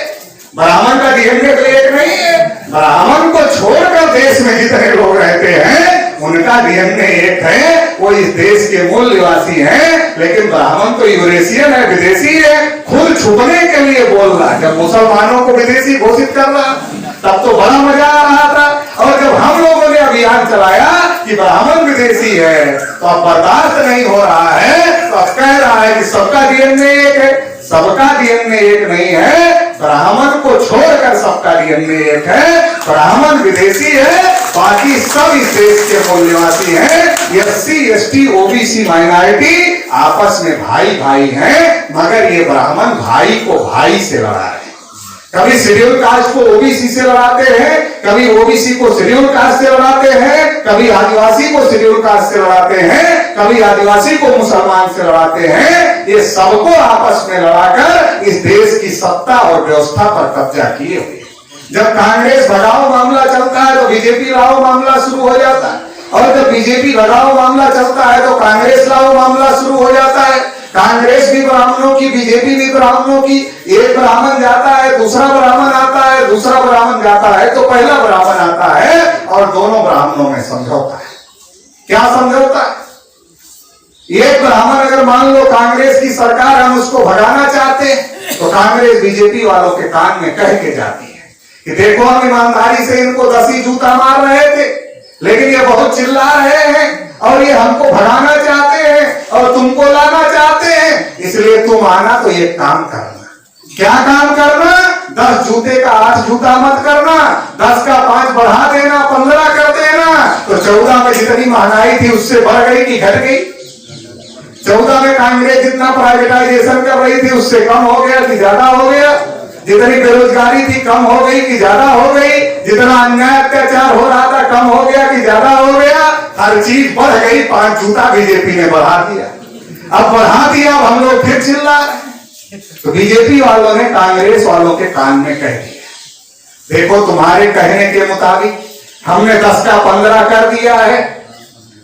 ब्राह्मण का डीएनए तो एक नहीं है। ब्राह्मण को छोड़कर देश में जितने लोग रहते हैं उनका डीएनए एक है, वो इस देश के मूल निवासी हैं। लेकिन ब्राह्मण तो यूरेशियन है, विदेशी है, खुद छुपने के लिए बोल रहा है। जब मुसलमानों को विदेशी घोषित कर रहा तब तो बड़ा मजा आ रहा था, और जब हम लोगों ने अभियान चलाया कि ब्राह्मण विदेशी है तो अब बर्दाश्त नहीं हो रहा है, तो अब कह रहा है कि सबका डीएनए एक है। सबका डीएनए एक नहीं है, ब्राह्मण को छोड़कर सबका डीएनए एक है। ब्राह्मण विदेशी है, बाकी सब इस देश के मूल निवासी हैं। एससी एसटी ओबीसी माइनॉरिटी आपस में भाई भाई हैं, मगर ये ब्राह्मण भाई को भाई से लड़ा है। कभी शेड्यूल कास्ट को ओबीसी से लड़ाते हैं, कभी ओबीसी को शेड्यूल कास्ट से लड़ाते हैं, कभी आदिवासी को शेड्यूल कास्ट से लड़ाते हैं, कभी आदिवासी को मुसलमान से लड़ाते हैं। ये सबको आपस में लड़ाकर इस देश की सत्ता और व्यवस्था पर कब्जा किए हुए। जब कांग्रेस भगाओ मामला चलता है तो बीजेपी लाओ मामला शुरू हो जाता है, और जब बीजेपी भगाओ मामला चलता है तो कांग्रेस लाओ मामला शुरू हो जाता है। कांग्रेस भी ब्राह्मणों की, बीजेपी भी ब्राह्मणों की। एक ब्राह्मण जाता है, दूसरा ब्राह्मण आता है, दूसरा ब्राह्मण जाता है तो पहला ब्राह्मण आता है, और दोनों ब्राह्मणों में समझौता है। क्या समझौता है? एक ब्राह्मण अगर मान लो कांग्रेस की सरकार हम उसको भगाना चाहते हैं तो कांग्रेस बीजेपी वालों के कान में कह के जाती है कि देखो हम ईमानदारी से इनको 10 जूता मार रहे थे, लेकिन ये बहुत चिल्ला रहे हैं और ये हमको भगाना चाहते हैं और तुमको लाना चाहते हैं, इसलिए तुम आना तो ये काम करना। क्या काम करना? 10 जूते का 8 जूता मत करना, 10 का 5 बढ़ा देना, 15 कर देना। तो 14 में जितनी महंगाई थी उससे बढ़ गई कि घट गई? 14 में कांग्रेस जितना प्राइवेटाइजेशन कर रही थी उससे कम हो गया कि ज्यादा हो गया? जितनी बेरोजगारी थी कम हो गई कि ज्यादा हो गई? जितना अन्याय अत्याचार हो रहा था कम हो गया कि ज्यादा हो गया? हर चीज बढ़ गई। 5 जूता बीजेपी ने बढ़ा दिया। अब बढ़ा दिया, अब हम लोग फिर चिल्ला रहे हैं। तो बीजेपी वालों ने कांग्रेस वालों के कान में कह दिया, देखो तुम्हारे कहने के मुताबिक हमने 10 का 15 कर दिया है,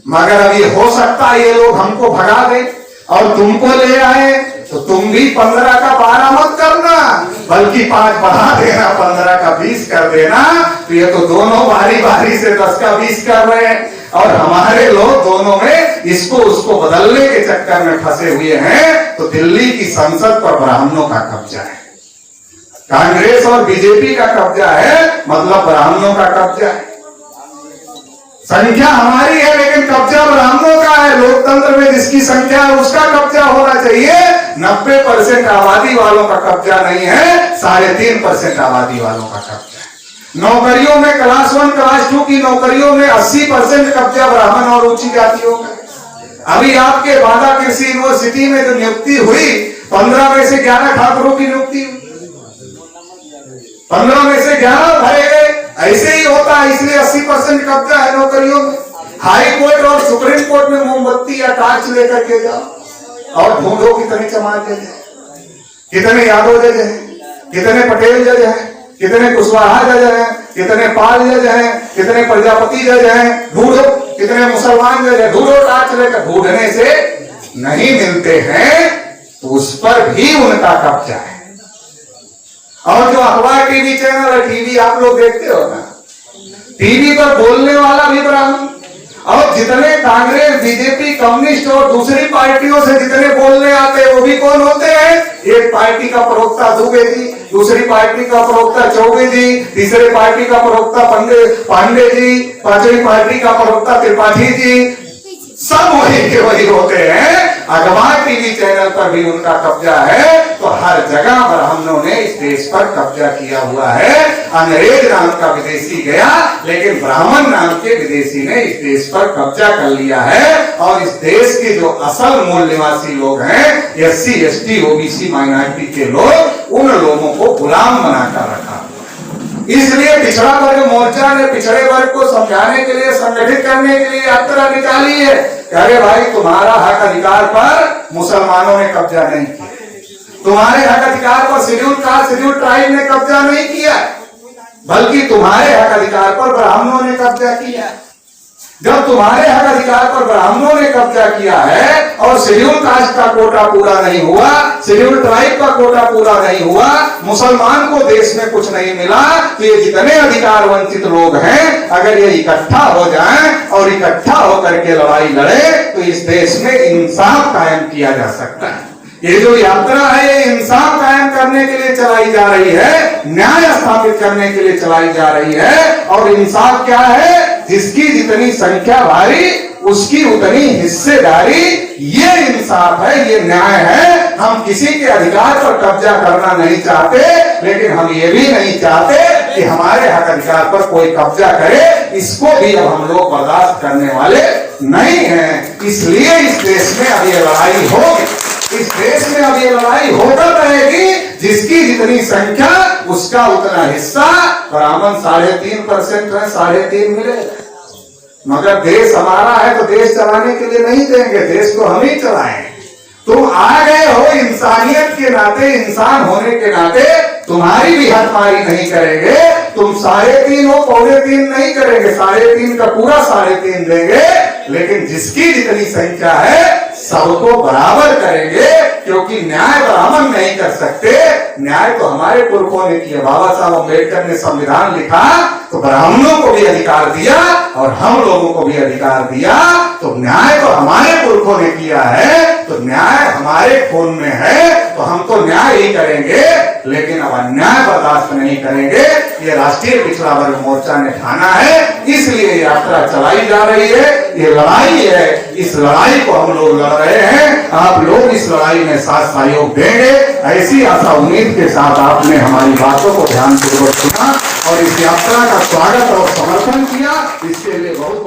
मगर अब ये हो सकता है ये लोग हमको भगा दे और तुमको ले आए, तो तुम भी 15 का 12 मत करना, बल्कि 5 बढ़ा देना, 15 का 20 कर देना। तो ये तो दोनों बारी बारी से 10 का 20 कर रहे हैं और हमारे लोग दोनों में इसको उसको बदलने के चक्कर में फंसे हुए हैं। तो दिल्ली की संसद पर ब्राह्मणों का कब्जा है, कांग्रेस और बीजेपी का कब्जा है, मतलब ब्राह्मणों का कब्जा है। संख्या हमारी है लेकिन कब्जा ब्राह्मणों का है। लोकतंत्र में जिसकी संख्या है उसका कब्जा होना चाहिए। 90% आबादी वालों का कब्जा नहीं है, 3.5% आबादी वालों का कब्जा है। नौकरियों में क्लास 1 क्लास 2 की नौकरियों में 80% कब्जा ब्राह्मण और ऊंची जातियों का। अभी आपके बांदा कृषि यूनिवर्सिटी में जो नियुक्ति हुई 15 में से 11 ठाकुरों की नियुक्ति हुई, 15 में से 11 भरे गए। ऐसे ही होता है, इसलिए 80% कब्जा है नौकरियों में। हाई कोर्ट और सुप्रीम कोर्ट में मोमबत्ती या टार्च लेकर के जाओ और ढूंढो कितने चमार जज हैं, कितने यादव जज हैं, कितने पटेल जज हैं, कितने कुशवाहा जज हैं, कितने पाल जज हैं, कितने प्रजापति जज हैं, ढूंढो कितने मुसलमान जज हैं, ढूंढो टार्च लेकर। ढूंढने से नहीं मिलते हैं तो उस पर भी उनका कब्जा है। और जो अखबार टीवी चैनल है, टीवी आप लोग देखते हो ना, टीवी पर बोलने वाला भी ब्राह्मण। और जितने कांग्रेस बीजेपी कम्युनिस्ट और दूसरी पार्टियों से जितने बोलने आते हैं वो भी कौन होते हैं? एक पार्टी का प्रवक्ता दुबे जी, दूसरी पार्टी का प्रवक्ता चौबे जी, तीसरे पार्टी का प्रवक्ता पांडे जी, पांचवी पार्टी का प्रवक्ता त्रिपाठी जी, सब वही के वही होते हैं। अखबार टीवी चैनल पर भी उनका कब्जा है। तो हर जगह ब्राह्मणों ने इस देश पर कब्जा किया हुआ है। अंग्रेज नाम का विदेशी गया लेकिन ब्राह्मण नाम के विदेशी ने इस देश पर कब्जा कर लिया है। और इस देश के जो असल मूल निवासी लोग हैं, SC ST OBC माइनॉरिटी के लोग, उन लोगों को गुलाम बनाकर रखा। इसलिए पिछड़ा वर्ग मोर्चा ने पिछड़े वर्ग को समझाने के लिए, संगठित करने के लिए यात्रा निकाली है। अरे भाई, तुम्हारा हक अधिकार पर मुसलमानों ने कब्जा नहीं किया, तुम्हारे हक अधिकार पर शेड्यूल कास्ट शेड्यूल ट्राइब ने कब्जा नहीं किया, बल्कि तुम्हारे हक अधिकार पर ब्राह्मणों ने कब्जा किया। जब तुम्हारे हक अधिकार पर ब्राह्मणों ने कब्जा किया है और शेड्यूल कास्ट का कोटा पूरा नहीं हुआ, शेड्यूल ट्राइब का कोटा पूरा नहीं हुआ, मुसलमान को देश में कुछ नहीं मिला, तो ये जितने अधिकार वंचित लोग हैं, अगर ये इकट्ठा हो जाएं और इकट्ठा होकर के लड़ाई लड़े तो इस देश में इंसाफ कायम किया जा सकता है। ये जो यात्रा है ये इंसाफ कायम करने के लिए चलाई जा रही है, न्याय स्थापित करने के लिए चलाई जा रही है। और इंसाफ क्या है? जिसकी जितनी संख्या भारी उसकी उतनी हिस्सेदारी, ये इंसाफ है, ये न्याय है। हम किसी के अधिकार पर कब्जा करना नहीं चाहते, लेकिन हम ये भी नहीं चाहते कि हमारे हक अधिकार पर कोई कब्जा करे। इसको भी अब हम लोग बर्दाश्त करने वाले नहीं हैं। इसलिए इस देश में अब ये लड़ाई होगी, इस देश में अब ये लड़ाई होकर रहेगी। जिसकी जितनी संख्या उसका उतना हिस्सा। ब्राह्मण 3.5% है, 3.5 मिलेगा। मगर देश हमारा है तो देश चलाने के लिए नहीं देंगे, देश को हम ही चलाएंगे। तुम आ गए हो इंसानियत के नाते, इंसान होने के नाते, तुम्हारी भी हकमारी नहीं करेंगे। तुम 3.5 हो, 3.25 नहीं करेंगे, 3.5 का पूरा 3.5 देंगे। लेकिन जिसकी जितनी संख्या है सबको बराबर करेंगे, क्योंकि न्याय ब्राह्मण नहीं कर सकते, न्याय तो हमारे पुरखों ने किया। बाबा साहब अम्बेडकर ने संविधान लिखा तो ब्राह्मणों को भी अधिकार दिया और हम लोगों को भी अधिकार दिया। तो न्याय तो हमारे पुरखों ने किया है, तो न्याय हमारे खून में है, तो हम तो न्याय ही करेंगे, लेकिन अब अन्याय बर्दाश्त नहीं करेंगे। ये राष्ट्रीय पिछड़ा वर्ग मोर्चा ने ठाना है, इसलिए यात्रा चलाई जा रही है। ये लड़ाई है, इस लड़ाई को हम लोग लड़ रहे हैं। आप लोग इस लड़ाई में साथ सहयोग देंगे, ऐसी आशा उम्मीद के साथ आपने हमारी बातों को ध्यानपूर्वक सुना और इस यात्रा का स्वागत और समर्थन किया। इसके लिए बहुत